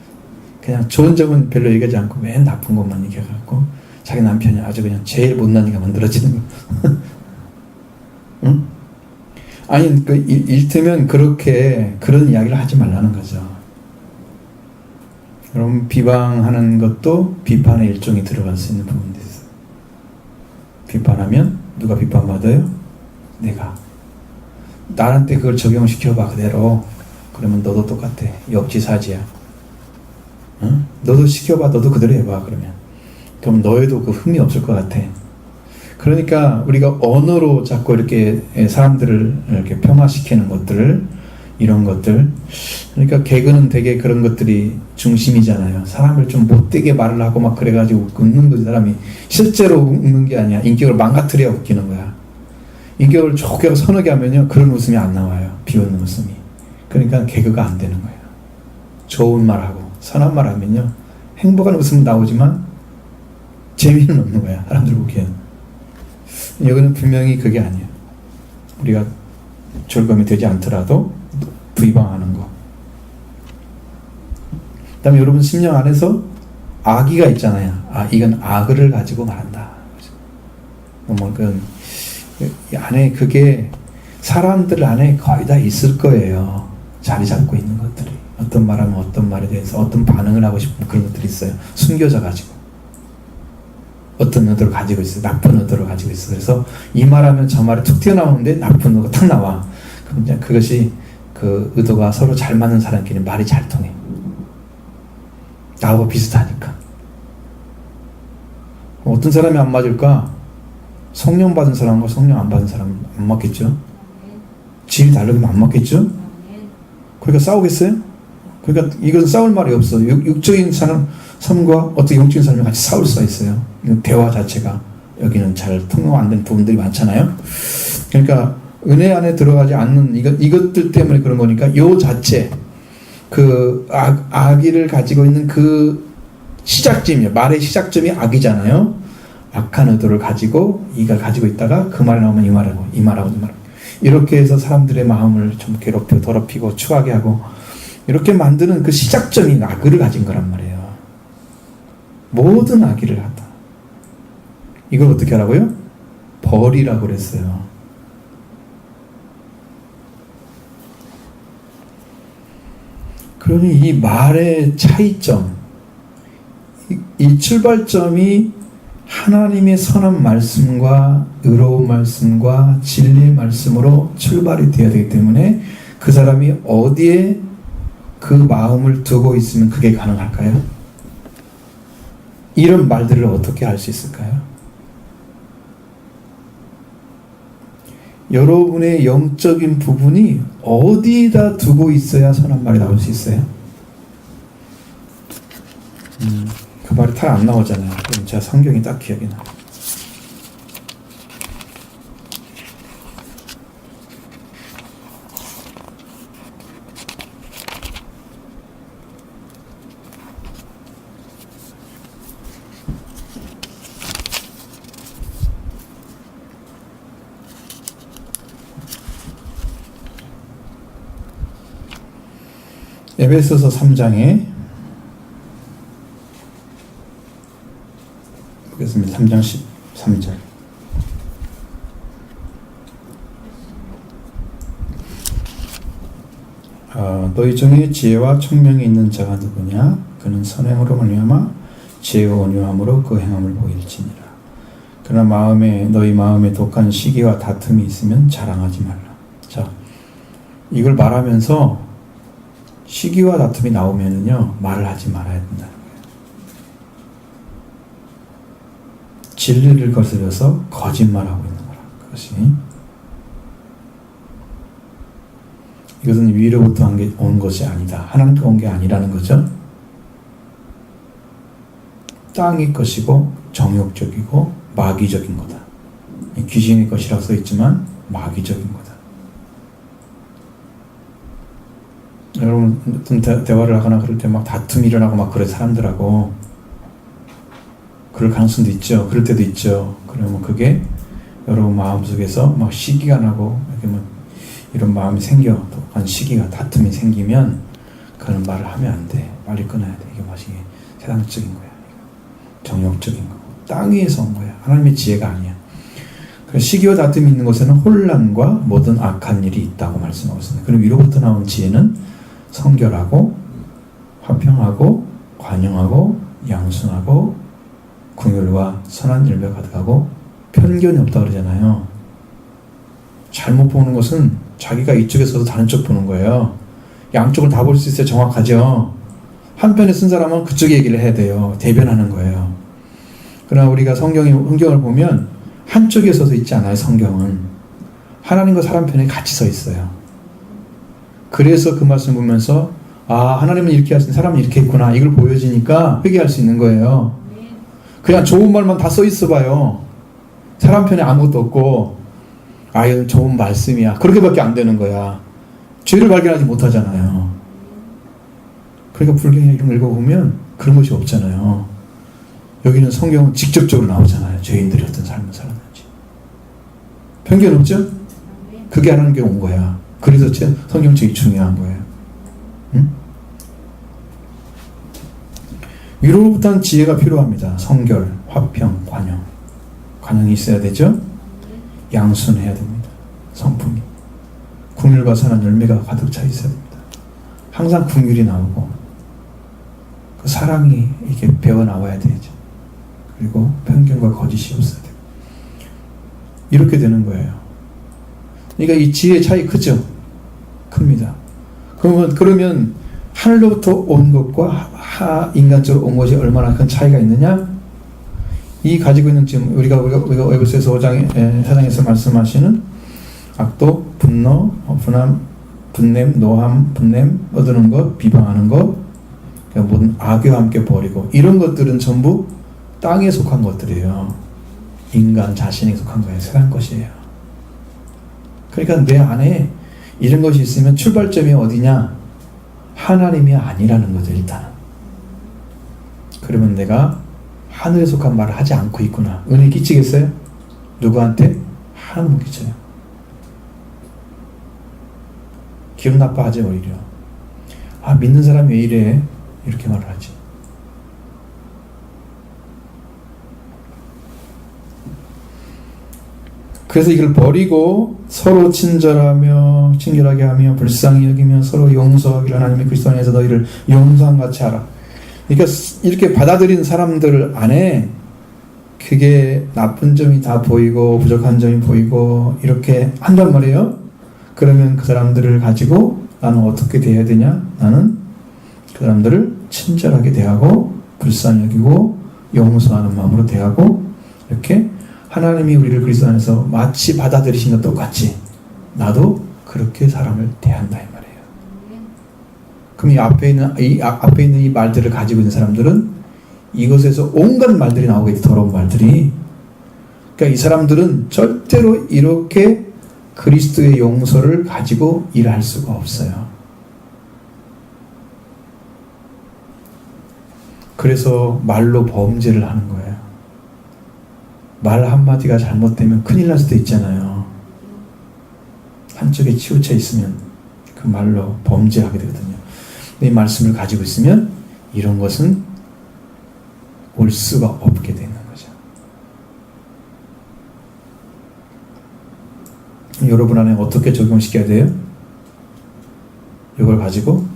그냥 좋은 점은 별로 얘기하지 않고 맨 나쁜 것만 얘기해갖고 자기 남편이 아주 그냥 제일 못난 이가 만들어지는 거. 응? 아니 일테면 그런 이야기를 하지 말라는 거죠. 여러분 비방하는 것도 비판의 일종이 들어갈 수 있는 부분이 있어요. 비판하면 누가 비판받아요? 내가. 나한테 그걸 적용시켜봐 그대로. 그러면 너도 똑같아. 역지사지야. 응? 너도 시켜봐. 너도 그대로 해봐. 그럼 너에도 그 흠이 없을 것 같아. 그러니까 우리가 언어로 자꾸 이렇게 사람들을 이렇게 평화시키는 것들, 이런 것들. 그러니까 개그는 되게 그런 것들이 중심이잖아요. 사람을 좀 못되게 말을 하고 막 그래가지고 웃는 거지. 사람이 실제로 웃는 게 아니야. 인격을 망가뜨려야 웃기는 거야. 인격을 좋게 하고 선하게 하면요, 그런 웃음이 안 나와요. 비웃는 웃음이. 그러니까 개그가 안 되는 거예요. 좋은 말하고 선한 말 하면요, 행복한 웃음 나오지만 재미는 없는 거야. 사람들 보기에는. 여기는 분명히 그게 아니에요. 우리가 절감이 되지 않더라도 비방하는 거. 그 다음에 여러분 심령 안에서 악의가 있잖아요. 이건 악을 가지고 말한다. 뭐 이 안에 그게 사람들 안에 거의 다 있을 거예요. 자리 잡고 있는 것들이. 어떤 말하면 어떤 말에 대해서 어떤 반응을 하고 싶은 그런 것들이 있어요. 숨겨져 가지고. 어떤 의도를 가지고 있어요. 나쁜 의도를 가지고 있어요. 그래서 이 말하면 저 말이 툭 튀어나오는데 나쁜 의도가 탁 나와. 그럼 이제 그것이 그 의도가 서로 잘 맞는 사람끼리 말이 잘 통해. 나하고 비슷하니까. 어떤 사람이 안 맞을까? 성령 받은 사람과 성령 안 받은 사람은 안 맞겠죠? 질이 다르면 안 맞겠죠? 그러니까 싸우겠어요? 그러니까 이건 싸울 말이 없어. 육적인 삶과 어떻게 영적인 삶이 같이 싸울 수가 있어요. 대화 자체가 여기는 잘 통용 안 되는 부분들이 많잖아요. 그러니까 은혜 안에 들어가지 않는 이것들 때문에 그런 거니까 요 자체 그 악의를 가지고 있는 그 시작점이에요. 말의 시작점이 악이잖아요. 악한 의도를 가지고 이가 가지고 있다가 그 말이 나오면 이 말하고 이 말하고 이 말하고 이렇게 해서 사람들의 마음을 좀 괴롭히고 더럽히고 추하게 하고 이렇게 만드는 그 시작점이 악의를 가진 거란 말이에요. 모든 악의를 한다. 이걸 어떻게 하라고요? 벌이라고 그랬어요. 그러니 이 말의 차이점, 이 출발점이 하나님의 선한 말씀과 의로운 말씀과 진리의 말씀으로 출발이 되어야 되기 때문에 그 사람이 어디에 그 마음을 두고 있으면 그게 가능할까요? 이런 말들을 어떻게 할 수 있을까요? 여러분의 영적인 부분이 어디에다 두고 있어야 선한 말이 나올 수 있어요? 그 말이 잘 안 나오잖아요. 그럼 제가 성경이 딱 기억이 나요. 에베소서 3장에 보겠습니다. 3장 13절. 너희 중에 지혜와 총명이 있는 자가 누구냐? 그는 선행으로 말미암아 지혜와 온유함으로 그 행함을 보일지니라. 그러나 너희 마음에 독한 시기와 다툼이 있으면 자랑하지 말라. 자, 이걸 말하면서 시기와 다툼이 나오면은요, 말을 하지 말아야 된다는 거예요. 진리를 거스려서 거짓말하고 있는 거라. 그것이. 이것은 위로부터 온 것이 아니다. 하나님께 온 게 아니라는 거죠. 땅의 것이고 정욕적이고 마귀적인 거다. 귀신의 것이라고 써있지만 마귀적인 거다. 여러분 어떤 대화를 하거나 그럴 때 막 다툼이 일어나고 막 그래 사람들하고 그럴 가능성도 있죠. 그럴 때도 있죠. 그러면 그게 여러분 마음속에서 막 시기가 나고 이렇게 뭐 이런 마음이 생겨 독한 시기가 다툼이 생기면 그런 말을 하면 안 돼. 빨리 끊어야 돼. 이게 뭐지? 세상적인 거야. 정욕적인 거고 땅 위에서 온 거야. 하나님의 지혜가 아니야. 그래서 시기와 다툼이 있는 곳에는 혼란과 모든 악한 일이 있다고 말씀하고 있습니다. 그리고 위로부터 나온 지혜는 성결하고 화평하고 관용하고 양순하고 긍휼과 선한 일에 가득하고 편견이 없다 그러잖아요. 잘못 보는 것은 자기가 이쪽에서도 다른 쪽 보는 거예요. 양쪽을 다 볼 수 있어야 정확하죠. 한편에 쓴 사람은 그쪽 얘기를 해야 돼요. 대변하는 거예요. 그러나 우리가 성경을 보면 한쪽에 서서 있지 않아요. 성경은 하나님과 사람 편에 같이 서 있어요. 그래서 그 말씀 보면서 하나님은 이렇게 하시니 사람은 이렇게 했구나, 이걸 보여지니까 회개할 수 있는 거예요. 그냥 좋은 말만 다 써 있어 봐요. 사람 편에 아무것도 없고 이건 좋은 말씀이야, 그렇게밖에 안 되는 거야. 죄를 발견하지 못하잖아요. 그러니까 불경에 이런 거 읽어보면 그런 것이 없잖아요. 여기는 성경은 직접적으로 나오잖아요. 죄인들이 어떤 삶을 살았는지. 편견 없죠? 그게 하나님께 온 거야. 그래서 성경책이 중요한 거예요. 응? 위로부터는 지혜가 필요합니다. 성결, 화평, 관용. 관용이 있어야 되죠? 양순해야 됩니다. 성품이. 긍휼과 선한 열매가 가득 차 있어야 됩니다. 항상 긍휼이 나오고 그 사랑이 이렇게 배어 나와야 되죠. 그리고 편견과 거짓이 없어야 돼요. 이렇게 되는 거예요. 그러니까 이 지혜의 차이 크죠? 큽니다. 그러면 하늘로부터 온 것과 인간적으로 온 것이 얼마나 큰 차이가 있느냐? 이 가지고 있는 지금 우리가 에베소서 4장에서 말씀하시는 악독, 분노, 분함, 분냄, 노함, 분냄, 얻는 것, 비방하는 것, 그러니까 모든 악과 함께 버리고, 이런 것들은 전부 땅에 속한 것들이에요. 인간 자신에 속한 거예요. 세상 것이에요. 그러니까 내 안에 이런 것이 있으면 출발점이 어디냐? 하나님이 아니라는 거죠, 일단은. 그러면 내가 하늘에 속한 말을 하지 않고 있구나. 은혜 끼치겠어요? 누구한테? 하나님 끼쳐요. 기분 나빠하지, 오히려. 믿는 사람이 왜 이래? 이렇게 말을 하지. 그래서 이걸 버리고 서로 친절하며 친결하게 하며 불쌍히 여기며 서로 용서하기를 하나님의 그리스도 안에서 너희를 용서한 같이 하라. 그러니까 이렇게 받아들인 사람들 안에 그게 나쁜 점이 다 보이고 부족한 점이 보이고 이렇게 한단 말이에요. 그러면 그 사람들을 가지고 나는 어떻게 대해야 되냐? 나는 그 사람들을 친절하게 대하고 불쌍히 여기고 용서하는 마음으로 대하고, 이렇게 하나님이 우리를 그리스도 안에서 마치 받아들이신 것 똑같이 나도 그렇게 사람을 대한다 이 말이에요. 그럼 이 앞에 있는 이 말들을 가지고 있는 사람들은 이것에서 온갖 말들이 나오겠지, 더러운 말들이. 그러니까 이 사람들은 절대로 이렇게 그리스도의 용서를 가지고 일할 수가 없어요. 그래서 말로 범죄를 하는 거예요. 말 한마디가 잘못되면 큰일 날 수도 있잖아요. 한쪽에 치우쳐 있으면 그 말로 범죄하게 되거든요. 근데 이 말씀을 가지고 있으면 이런 것은 올 수가 없게 되는 거죠. 여러분 안에 어떻게 적용시켜야 돼요? 이걸 가지고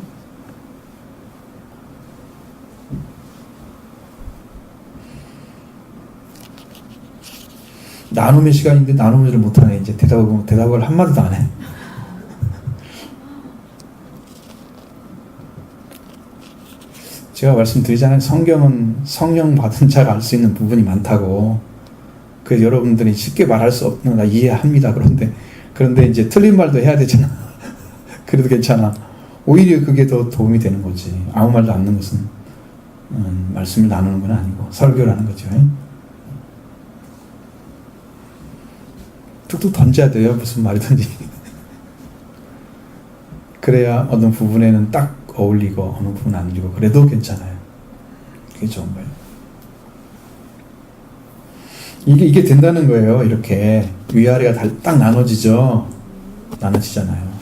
나눔의 시간인데 나눔을 못하네. 이제 대답을 한마디도 안 해. 제가 말씀드리잖아요. 성경은 성령 받은 자가 알 수 있는 부분이 많다고. 그래서 여러분들이 쉽게 말할 수 없는 나 이해합니다. 그런데 이제 틀린 말도 해야 되잖아. 그래도 괜찮아. 오히려 그게 더 도움이 되는 거지. 아무 말도 안 하는 것은 말씀을 나누는 건 아니고 설교를 하는 거죠. 툭툭 던져야 돼요. 무슨 말이든지. 그래야 어느 부분에는 딱 어울리고 어느 부분은 안 어울리고 그래도 괜찮아요. 그게 좋은 거예요. 이게 된다는 거예요. 이렇게 위아래가 딱 나눠지죠. 나눠지잖아요.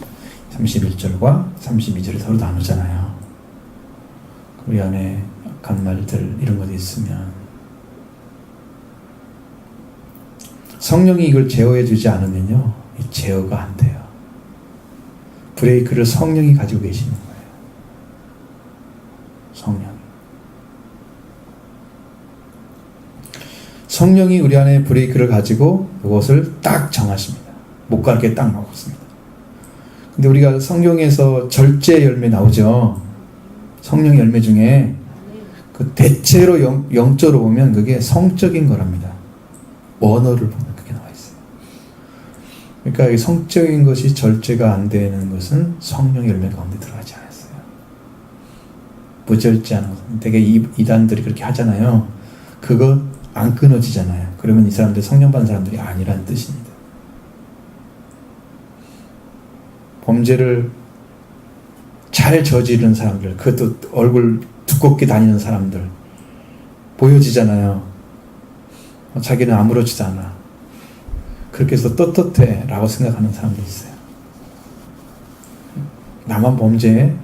31절과 32절이 서로 나누잖아요. 우리 안에 약한 말들 이런 것이 있으면 성령이 이걸 제어해 주지 않으면요, 제어가 안 돼요. 브레이크를 성령이 가지고 계시는 거예요. 성령이 우리 안에 브레이크를 가지고 그것을 딱 정하십니다. 못 갈 게 딱 나왔습니다. 근데 우리가 성경에서 절제 열매 나오죠. 성령 열매 중에 그 대체로 영적으로 보면 그게 성적인 거랍니다. 언어를 보면 그게 나와 있어요. 그러니까 이 성적인 것이 절제가 안 되는 것은 성령 열매 가운데 들어가지 않았어요. 무절제하는 것은 되게 이단들이 그렇게 하잖아요. 그거 안 끊어지잖아요. 그러면 이 사람들 성령 받은 사람들이 아니라는 뜻입니다. 범죄를 잘 저지르는 사람들, 그것도 얼굴 두껍게 다니는 사람들 보여지잖아요. 자기는 아무렇지도 않아. 그렇게 해서 떳떳해 라고 생각하는 사람도 있어요. 나만 범죄해?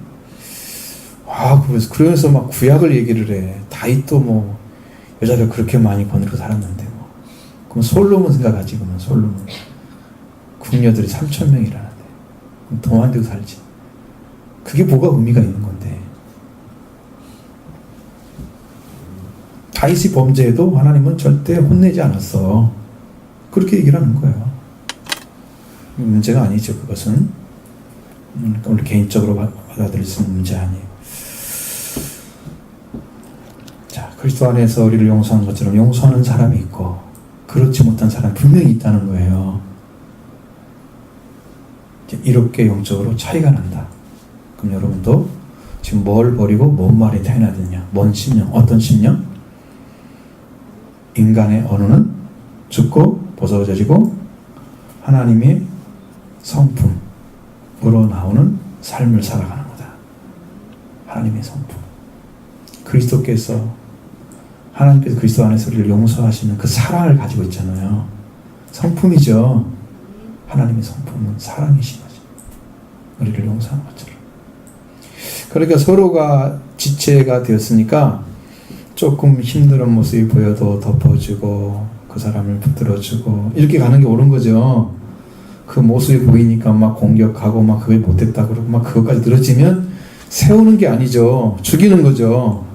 그래서 막 구약을 얘기를 해. 다윗도 뭐 여자를 그렇게 많이 거느리고 살았는데 뭐. 그럼 솔로몬 생각하지. 그러면 솔로몬 궁녀들이 3,000명이라는데 그럼 더 만들고 살지. 그게 뭐가 의미가 있는 건데. 다윗이 범죄해도 하나님은 절대 혼내지 않았어. 그렇게 얘기를 하는 거예요. 문제가 아니죠. 그것은 우리 개인적으로 받아들일 수 있는 문제 아니에요. 자, 그리스도 안에서 우리를 용서하는 것처럼 용서하는 사람이 있고 그렇지 못한 사람이 분명히 있다는 거예요. 이렇게 영적으로 차이가 난다. 그럼 여러분도 지금 뭘 버리고 뭔 말이 태어나느냐, 뭔 심령, 어떤 심령? 인간의 언어는 죽고 벗어져지고 하나님의 성품으로 나오는 삶을 살아가는 거다. 하나님의 성품. 하나님께서 그리스도 안에서 우리를 용서하시는 그 사랑을 가지고 있잖아요. 성품이죠. 하나님의 성품은 사랑이신 거죠. 우리를 용서하는 것처럼. 그러니까 서로가 지체가 되었으니까 조금 힘든 모습이 보여도 덮어주고 그 사람을 붙들어주고 이렇게 가는 게 옳은 거죠. 그 모습이 보이니까 막 공격하고 막 그걸 못했다 그러고 막 그것까지 늘어지면 세우는 게 아니죠. 죽이는 거죠.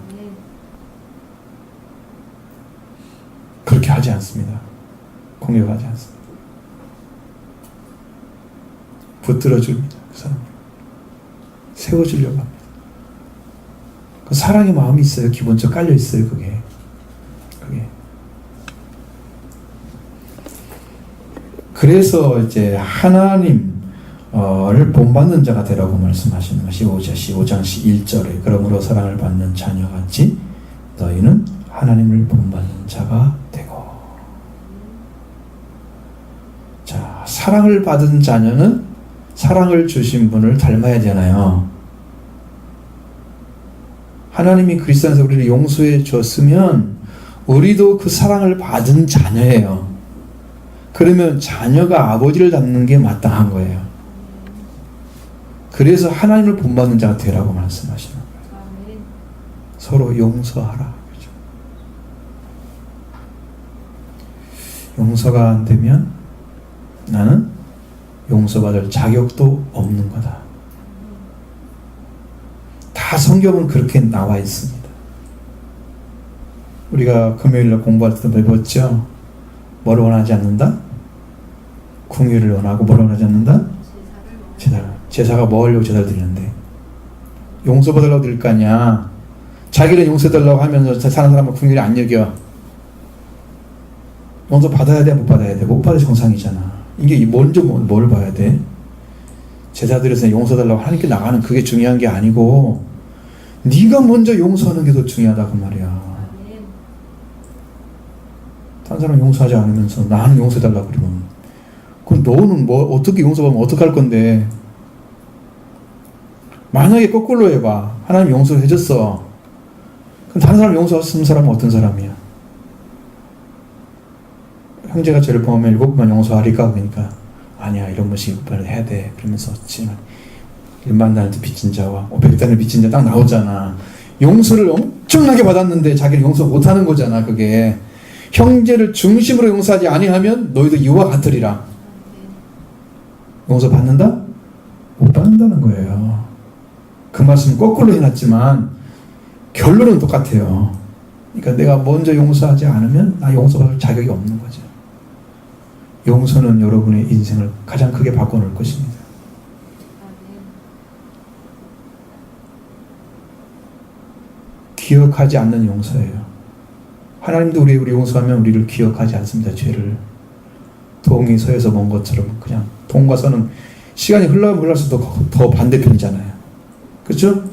그렇게 하지 않습니다. 공격하지 않습니다. 붙들어줍니다. 그 사람을 세워주려고 합니다. 그 사랑의 마음이 있어요. 기본적으로 깔려 있어요. 그게. 그래서 이제 하나님을 본받는 자가 되라고 말씀하시는 것이 5장 1절에 그러므로 사랑을 받는 자녀같이 너희는 하나님을 본받는 자가 되고. 자, 사랑을 받은 자녀는 사랑을 주신 분을 닮아야 되나요? 하나님이 그리스도 안에서 우리를 용서해 줬으면 우리도 그 사랑을 받은 자녀예요. 그러면 자녀가 아버지를 닮는 게 마땅한 거예요. 그래서 하나님을 본받는 자가 되라고 말씀하시는 거예요. 서로 용서하라. 그렇죠? 용서가 안 되면 나는 용서받을 자격도 없는 거다. 다 성경은 그렇게 나와 있습니다. 우리가 금요일날 공부할 때도 배웠죠. 뭘 원하지 않는다? 궁유를 원하고 뭘 원하지 않는다? 제사가 뭐 하려고 제사를 드리는데 용서받으려고 드릴 거 아니야. 자기는 용서해달라고 하면서 사는 사람은 궁유를 안 여겨. 용서 받아야 돼? 못 받아야 돼? 못 받아야 정상이잖아. 이게 먼저 뭘 봐야 돼? 제사 드려서 용서달라고 하나님께 나가는 그게 중요한 게 아니고 네가 먼저 용서하는 게 더 중요하다 그 말이야. 다른 사람 용서하지 않으면서 나는 용서해달라고 그러면 그럼 너는 뭐 어떻게 용서하면 어떡할 건데. 만약에 거꾸로 해봐. 하나님 용서해줬어. 그럼 다른 사람 용서했으면 사람은 어떤 사람이야? 형제가 죄를 범하면 7번 용서하리까? 그러니까 아니야, 이런 것이 7번을 해야 돼. 그러면서 1만 달을 빚진 자와 500달을 빚진 자 딱 나오잖아. 용서를 엄청나게 받았는데 자기를 용서 못하는 거잖아. 그게 형제를 중심으로 용서하지 아니하면 너희도 이와 같으리라. 용서 받는다? 못 받는다는 거예요. 그 말씀 거꾸로 해놨지만 결론은 똑같아요. 그러니까 내가 먼저 용서하지 않으면 나 용서받을 자격이 없는 거죠. 용서는 여러분의 인생을 가장 크게 바꿔놓을 것입니다. 기억하지 않는 용서예요. 하나님도 우리 용서하면 우리를 기억하지 않습니다. 죄를. 동이 서에서 먼 것처럼 그냥 동과 서는 시간이 흘러가면 흘러갈수록 더 반대편이잖아요. 그렇죠?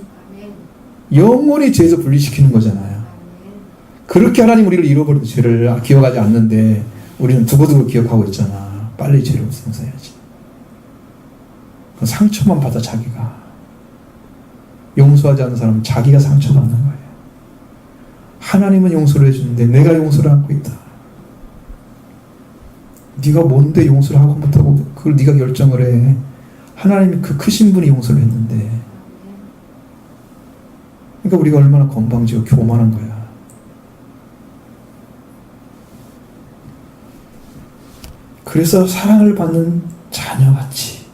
영원히 죄에서 분리시키는 거잖아요. 그렇게 하나님 우리를 잃어버린 죄를 기억하지 않는데 우리는 두고두고 기억하고 있잖아. 빨리 죄를 용서해야지. 상처만 받아 자기가. 용서하지 않는 사람은 자기가 상처받는 거예요. 하나님은 용서를 해주는데 내가 용서를 하고 있다. 네가 뭔데 용서를 하고 못하고 그걸 네가 결정을 해. 하나님이 그 크신 분이 용서를 했는데. 그러니까 우리가 얼마나 건방지고 교만한 거야. 그래서 사랑을 받는 자녀같이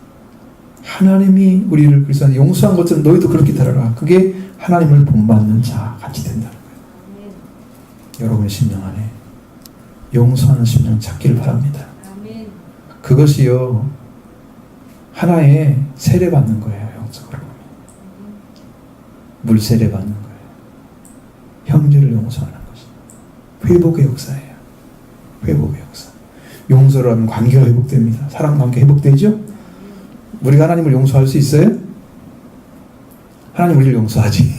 하나님이 우리를 그래서 용서한 것처럼 너희도 그렇게 따라라. 그게 하나님을 본받는 자같이 된다는 거예요. 여러분의 심령 안에 용서하는 심령 찾기를 바랍니다. 그것이요 하나의 세례 받는 거예요. 영적으로 물세례 받는 거예요. 형제를 용서하는 것이 회복의 역사예요. 회복의 역사. 용서를 하면 관계가 회복됩니다. 사랑 관계 회복되죠? 우리가 하나님을 용서할 수 있어요? 하나님 우리를 용서하지.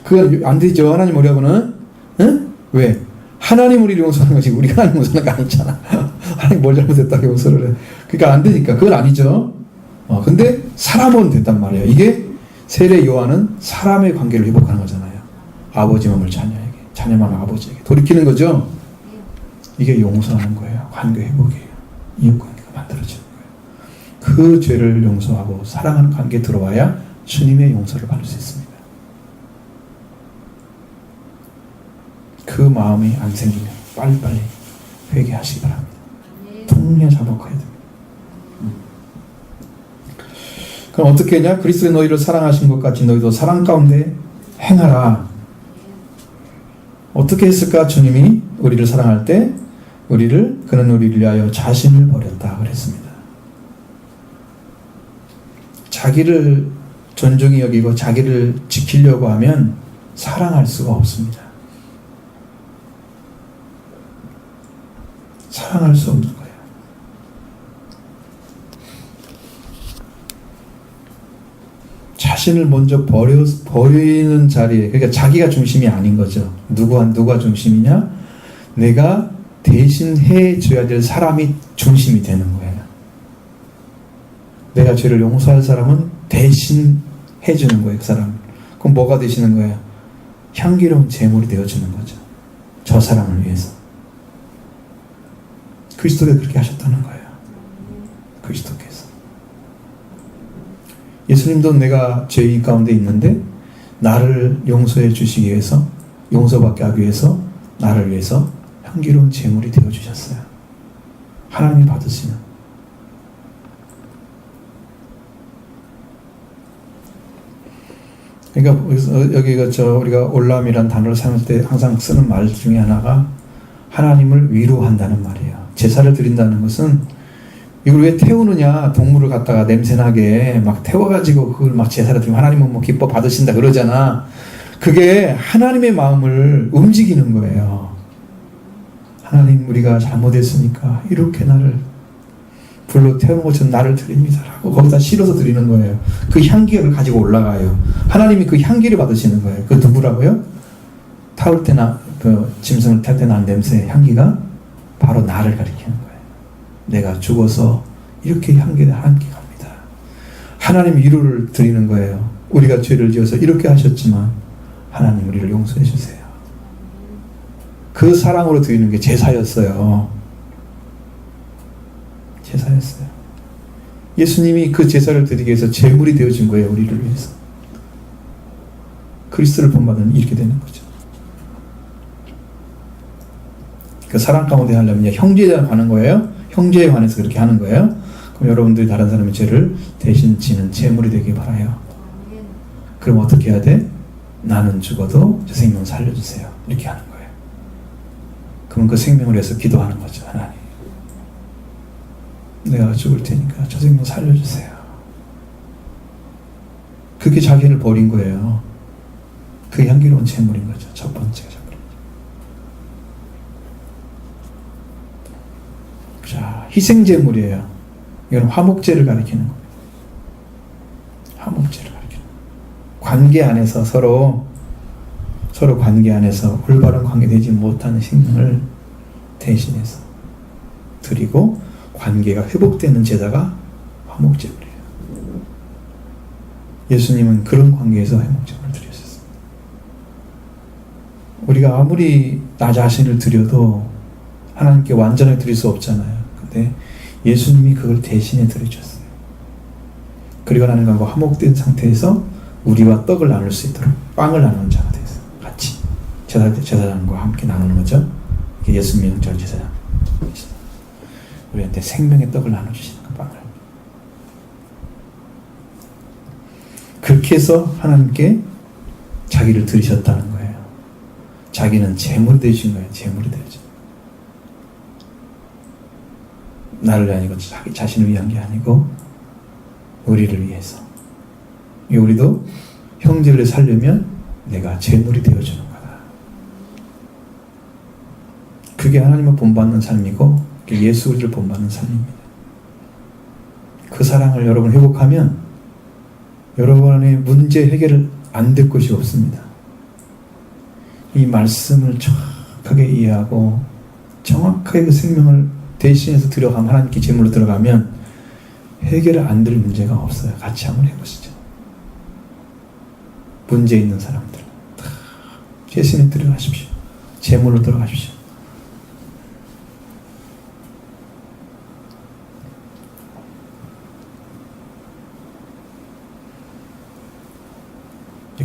그건 안 되죠. 하나님 우리하고는. 응? 왜? 하나님 우리를 용서하는 것이 우리가 하나님 용서하는 거 아니잖아. 하나님 뭘 잘못했다고 용서를 해. 그러니까 안 되니까. 그건 아니죠. 근데 사람은 됐단 말이에요. 이게 세례 요한은 사람의 관계를 회복하는 거잖아요. 아버지 마음을 자녀에게, 자녀 마음을 아버지에게 돌이키는 거죠. 이게 용서하는 거예요. 관계 회복이에요. 이웃관계가 만들어지는 거예요. 그 죄를 용서하고 사랑하는 관계에 들어와야 주님의 용서를 받을 수 있습니다. 그 마음이 안 생기면 빨리빨리 회개하시기 바랍니다. 통렬 자복해야 됩니다. 그럼 어떻게 했냐? 그리스도의 너희를 사랑하신 것 같이 너희도 사랑 가운데 행하라. 어떻게 했을까? 주님이 우리를 사랑할 때 그는 우리를 위하여 자신을 버렸다 그랬습니다. 자기를 존중히 여기고 자기를 지키려고 하면 사랑할 수가 없습니다. 사랑할 수 없는 거예요. 자신을 먼저 버리는 자리에, 그러니까 자기가 중심이 아닌 거죠. 누가 중심이냐? 내가 대신 해줘야 될 사람이 중심이 되는 거예요. 내가 죄를 용서할 사람은 대신 해주는 거예요. 그 사람. 그럼 뭐가 되시는 거예요? 향기로운 제물이 되어주는 거죠. 저 사람을 위해서. 그리스도가 그렇게 하셨다는 거예요. 그리스도께서. 예수님도 내가 죄인 가운데 있는데 나를 용서해 주시기 위해서, 용서받게 하기 위해서 나를 위해서 향기로운 제물이 되어주셨어요. 하나님이 받으시는. 그러니까 여기가 우리가 올람이란 단어를 사용할 때 항상 쓰는 말 중에 하나가 하나님을 위로한다는 말이에요. 제사를 드린다는 것은 이걸 왜 태우느냐? 동물을 갖다가 냄새나게 막 태워가지고 그걸 막 제사를 드리면 하나님은 뭐 기뻐 받으신다 그러잖아. 그게 하나님의 마음을 움직이는 거예요. 하나님 우리가 잘못했으니까 이렇게 나를 불로 태우는 것처럼 나를 드립니다 라고 거기다 실어서 드리는 거예요. 그 향기를 가지고 올라가요. 하나님이 그 향기를 받으시는 거예요. 그 누구라고요? 타올 때나 짐승을 탈 때 나는 냄새 향기가 바로 나를 가리키는 거예요. 내가 죽어서 이렇게 향기가 갑니다. 하나님 위로를 드리는 거예요. 우리가 죄를 지어서 이렇게 하셨지만 하나님 우리를 용서해 주세요. 그 사랑으로 드리는 게 제사였어요. 제사였어요. 예수님이 그 제사를 드리기 위해서 제물이 되어진 거예요. 우리를 위해서. 그리스도를 본받으면 이렇게 되는 거죠. 그 사랑 가운데 하려면 형제에 관한 거예요. 형제에 관해서 그렇게 하는 거예요. 그럼 여러분들이 다른 사람의 죄를 대신 지는 제물이 되길 바라요. 그럼 어떻게 해야 돼? 나는 죽어도 저 생명 살려주세요. 이렇게 하는 거예요. 그럼 그 생명을 위해서 기도하는 거죠. 하나님 내가 죽을 테니까 저 생명 살려주세요. 그게 자기를 버린 거예요. 그 향기로운 제물인 거죠. 첫 번째가 제물인 거죠. 자, 희생 제물이에요. 이건 화목제를 가리키는 겁니다. 화목제를 가리키는 거예요. 관계 안에서 서로 관계 안에서 올바른 관계되지 못하는 생명을 대신해서 드리고 관계가 회복되는 제사가 화목제물이에요. 예수님은 그런 관계에서 화목제물을 드리셨습니다. 우리가 아무리 나 자신을 드려도 하나님께 완전하게 드릴 수 없잖아요. 근데 예수님이 그걸 대신해 드리셨어요. 그리고 하나님과 화목된 상태에서 우리와 떡을 나눌 수 있도록 빵을 나누는 자가 됐어요. 같이 제사장과 함께 나누는 거죠. 이게 예수님의 영적 제사장. 우리한테 생명의 떡을 나눠주시는 그 빵을. 그렇게 해서 하나님께 자기를 드리셨다는 거예요. 자기는 제물이 되신 거예요. 제물이 되죠. 나를 아니고 자기 자신을 위한 게 아니고 우리를 위해서. 우리도 형제를 살려면 내가 제물이 되어주는 거다. 그게 하나님을 본받는 삶이고 예수 우리를 본받는 삶입니다. 그 사랑을 여러분 회복하면 여러분의 문제 해결을 안 될 것이 없습니다. 이 말씀을 정확하게 이해하고 정확하게 그 생명을 대신해서 들어가면 하나님께 제물로 들어가면 해결 안 될 문제가 없어요. 같이 한번 해보시죠. 문제 있는 사람들 다 예수님 들어가십시오. 제물로 들어가십시오.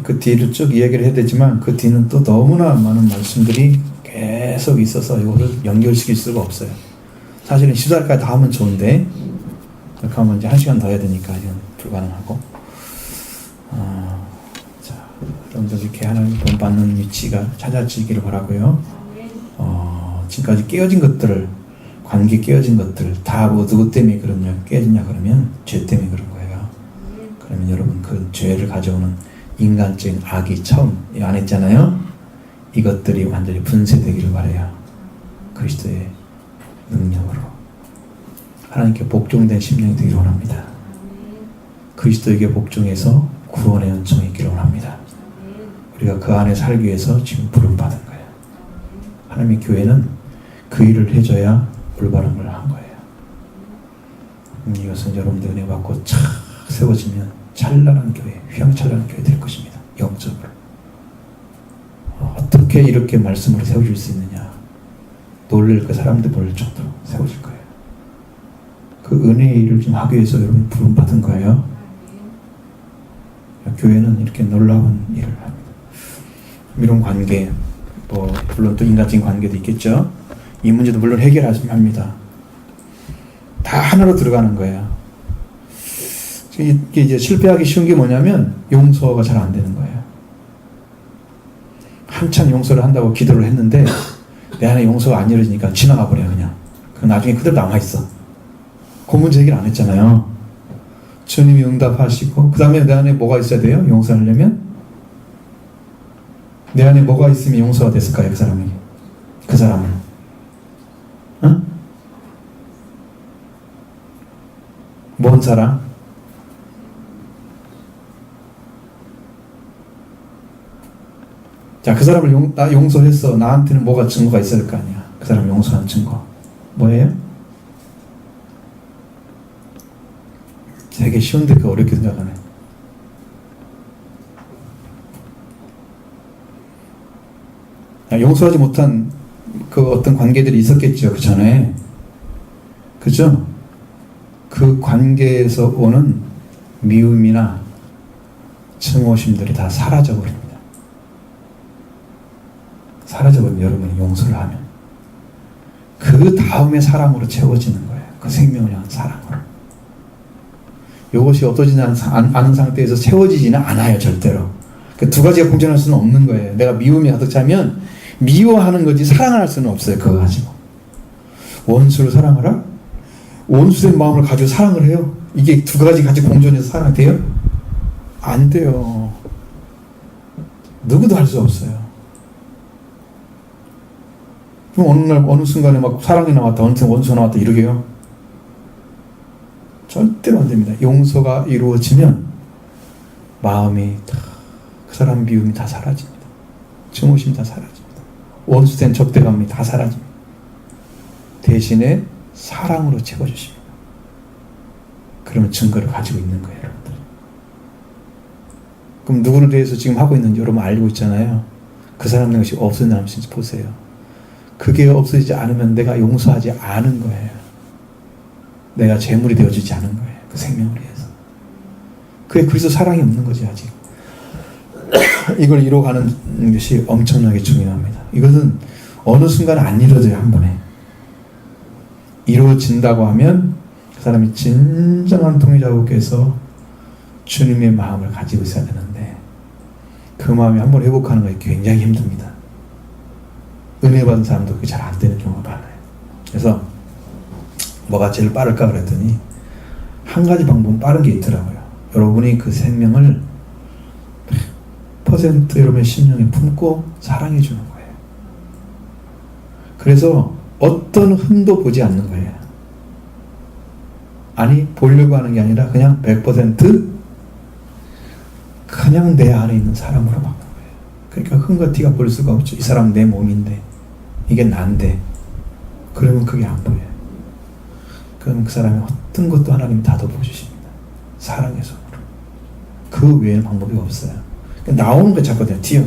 그 뒤를 쭉 이야기를 해야 되지만 그 뒤는 또 너무나 많은 말씀들이 계속 있어서 이거를 연결시킬 수가 없어요. 사실은 14일까지 다 하면 좋은데 그렇게 하면 이제 1시간 더 해야 되니까 이건 불가능하고 자, 여러분들 이렇게 하나님 본받는 위치가 찾아지기를 바라고요. 지금까지 깨어진 것들을 관계 깨어진 것들 다 뭐 누구 때문에 깨어지냐 그러면 죄 때문에 그런 거예요. 그러면 여러분 그 죄를 가져오는 인간적인 악이 처음 안 했잖아요. 이것들이 완전히 분쇄되기를 바라요. 그리스도의 능력으로 하나님께 복종된 심령이 되기를 원합니다. 그리스도에게 복종해서 구원의 은총이 있기를 원합니다. 우리가 그 안에 살기 위해서 지금 부름받은 거예요. 하나님의 교회는 그 일을 해줘야 올바른 걸 한 거예요. 이것은 여러분들 은혜 받고 착 세워지면 찬란한 교회, 휘황찬란한 교회 될 것입니다. 영적으로. 어떻게 이렇게 말씀으로 세워줄 수 있느냐. 놀랄 그 사람들 모를 정도로 세워질 거예요. 그 은혜의 일을 좀 하기 위해서 여러분이 부름받은 거예요. 교회는 이렇게 놀라운 일을 합니다. 이런 관계, 물론 또 인간적인 관계도 있겠죠. 이 문제도 물론 해결합니다. 다 하나로 들어가는 거예요. 이게 이제 실패하기 쉬운 게 뭐냐면 용서가 잘 안 되는 거예요. 한참 용서를 한다고 기도를 했는데 내 안에 용서가 안 이루어지니까 지나가 버려요. 그냥 나중에 그대로 남아있어. 그 문제 해결 안 했잖아요. 주님이 응답하시고 그 다음에 내 안에 뭐가 있어야 돼요? 용서하려면 내 안에 뭐가 있으면 용서가 됐을까요? 그 사람에게. 그 사람은 응? 뭔 사람? 자, 그 사람을 나 용서했어. 나한테는 뭐가 증거가 있어야 될 거 아니야. 그 사람 용서한 증거. 뭐예요? 되게 쉬운데 그 어렵게 생각하네. 용서하지 못한 그 어떤 관계들이 있었겠죠. 그 전에. 그죠? 그 관계에서 오는 미움이나 증오심들이 다 사라져버립니다. 사라져버리면 여러분이 용서를 하면 그 다음에 사랑으로 채워지는 거예요. 그 생명을 향한 사랑으로. 이것이 어떠지지 않은 상태에서 채워지지는 않아요. 절대로. 그 두 가지가 공존할 수는 없는 거예요. 내가 미움이 가득 차면 미워하는 거지 사랑을 할 수는 없어요. 그거 가지고. 원수를 사랑하라? 원수된 마음을 가지고 사랑을 해요? 이게 두 가지 같이 공존해서 사랑이 돼요? 안 돼요. 누구도 할 수 없어요. 그럼 어느 날 어느 순간에 막 사랑이 나왔다, 어느 순간 원수가 나왔다 이러게요? 절대로 안 됩니다. 용서가 이루어지면 마음이 다, 그 사람 미움이 다 사라집니다. 증오심이 다 사라집니다. 원수된 적대감이 다 사라집니다. 대신에 사랑으로 채워주십니다. 그러면 증거를 가지고 있는 거예요, 여러분들. 그럼 누구를 대해서 지금 하고 있는지 여러분 알고 있잖아요. 그 사람 것이 없어지는지 보세요. 그게 없어지지 않으면 내가 용서하지 않은 거예요. 내가 재물이 되어지지 않은 거예요. 그 생명을 위해서. 그게 그래서 사랑이 없는 거지 아직. 이걸 이뤄가는 것이 엄청나게 중요합니다. 이것은 어느 순간 안 이루어져요. 한 번에. 이루어진다고 하면 그 사람이 진정한 통일자국께서 주님의 마음을 가지고 있어야 되는데 그 마음이 한 번 회복하는 것이 굉장히 힘듭니다. 은혜 받은 사람도 그게 잘 안 되는 경우가 많아요. 그래서 뭐가 제일 빠를까 그랬더니 한 가지 방법은 빠른 게 있더라고요. 여러분이 그 생명을 100% 여러분의 심령에 품고 사랑해 주는 거예요. 그래서 어떤 흠도 보지 않는 거예요. 아니 보려고 하는 게 아니라 그냥 100% 그냥 내 안에 있는 사람으로 바꾸는 거예요. 그러니까 흠과 티가 볼 수가 없죠. 이 사람 내 몸인데 이게 난데 그러면 그게 안 보여요. 그럼 그 사람이 어떤 것도 하나님이 다 덮어주십니다. 사랑의 손으로. 그 외에는 방법이 없어요. 그러니까 나오는 거 자꾸 튀어.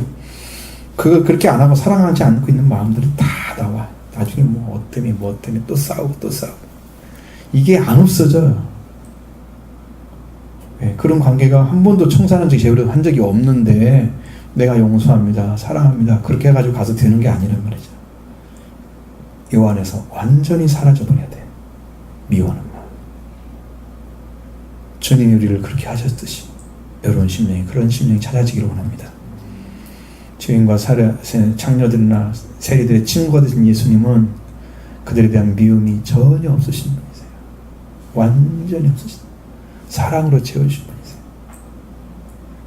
그걸 그렇게 안 하고 사랑하지 않고 있는 마음들이 다 나와. 나중에 뭐 때문에 또 싸우고 또 싸우고. 이게 안 없어져요. 네, 그런 관계가 한 번도 청산한 적이 제대로 한 적이 없는데 내가 용서합니다. 사랑합니다. 그렇게 해가지고 가서 되는 게 아니란 말이죠. 요 안에서 완전히 사라져버려야 돼. 미워하는 마음. 주님이 우리를 그렇게 하셨듯이 여러분 심령이 그런 심령이 찾아지기를 원합니다. 죄인과 창녀들이나 세리들의 친구가 되신 예수님은 그들에 대한 미움이 전혀 없으신 분이세요. 완전히 없으신 사랑으로 채워주신 분이세요.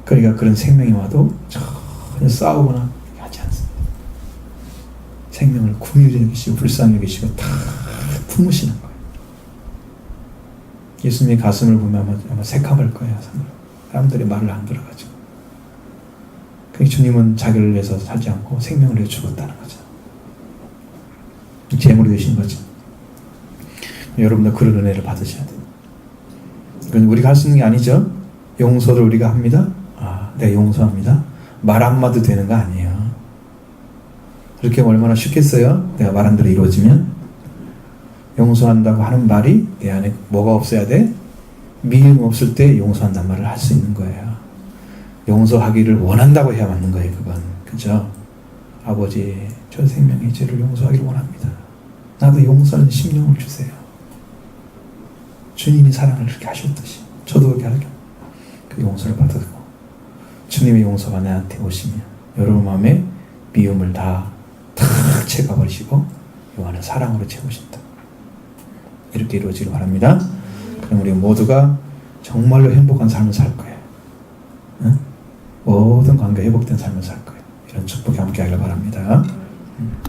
그러니까 그런 생명이 와도 전혀 싸우거나 하지 않습니다. 생명을 긍휼히 여기시고 불쌍히 여기시고 다 품으시는 거예요. 예수님의 가슴을 보면 아마 새카멀 거예요. 사람들이 말을 안 들어가지고. 주님은 자기를 위해서 살지 않고 생명을 위해 죽었다는 거죠. 재물이 되신 거죠. 여러분도 그런 은혜를 받으셔야 돼요. 이건 우리가 할 수 있는 게 아니죠. 용서를 우리가 합니다. 내가 용서합니다. 말 한마디 되는 거 아니에요. 그렇게 얼마나 쉽겠어요? 내가 말한 대로 이루어지면. 용서한다고 하는 말이 내 안에 뭐가 없어야 돼? 미움 없을 때 용서한다는 말을 할 수 있는 거예요. 용서하기를 원한다고 해야 맞는 거예요. 그건. 그죠? 아버지, 저 생명의 죄를 용서하기를 원합니다. 나도 용서하는 심령을 주세요. 주님이 사랑을 그렇게 하셨듯이 저도 그렇게 하게 그 용서를 받고 주님의 용서가 나한테 오시면 여러분 마음에 미움을 다 채가버리시고 요 안에 사랑으로 채우신다. 이렇게 이루어지길 바랍니다. 그럼 우리 모두가 정말로 행복한 삶을 살 거예요. 응? 모든 관계 회복된 삶을 살 거예요. 이런 축복이 함께 하길 바랍니다.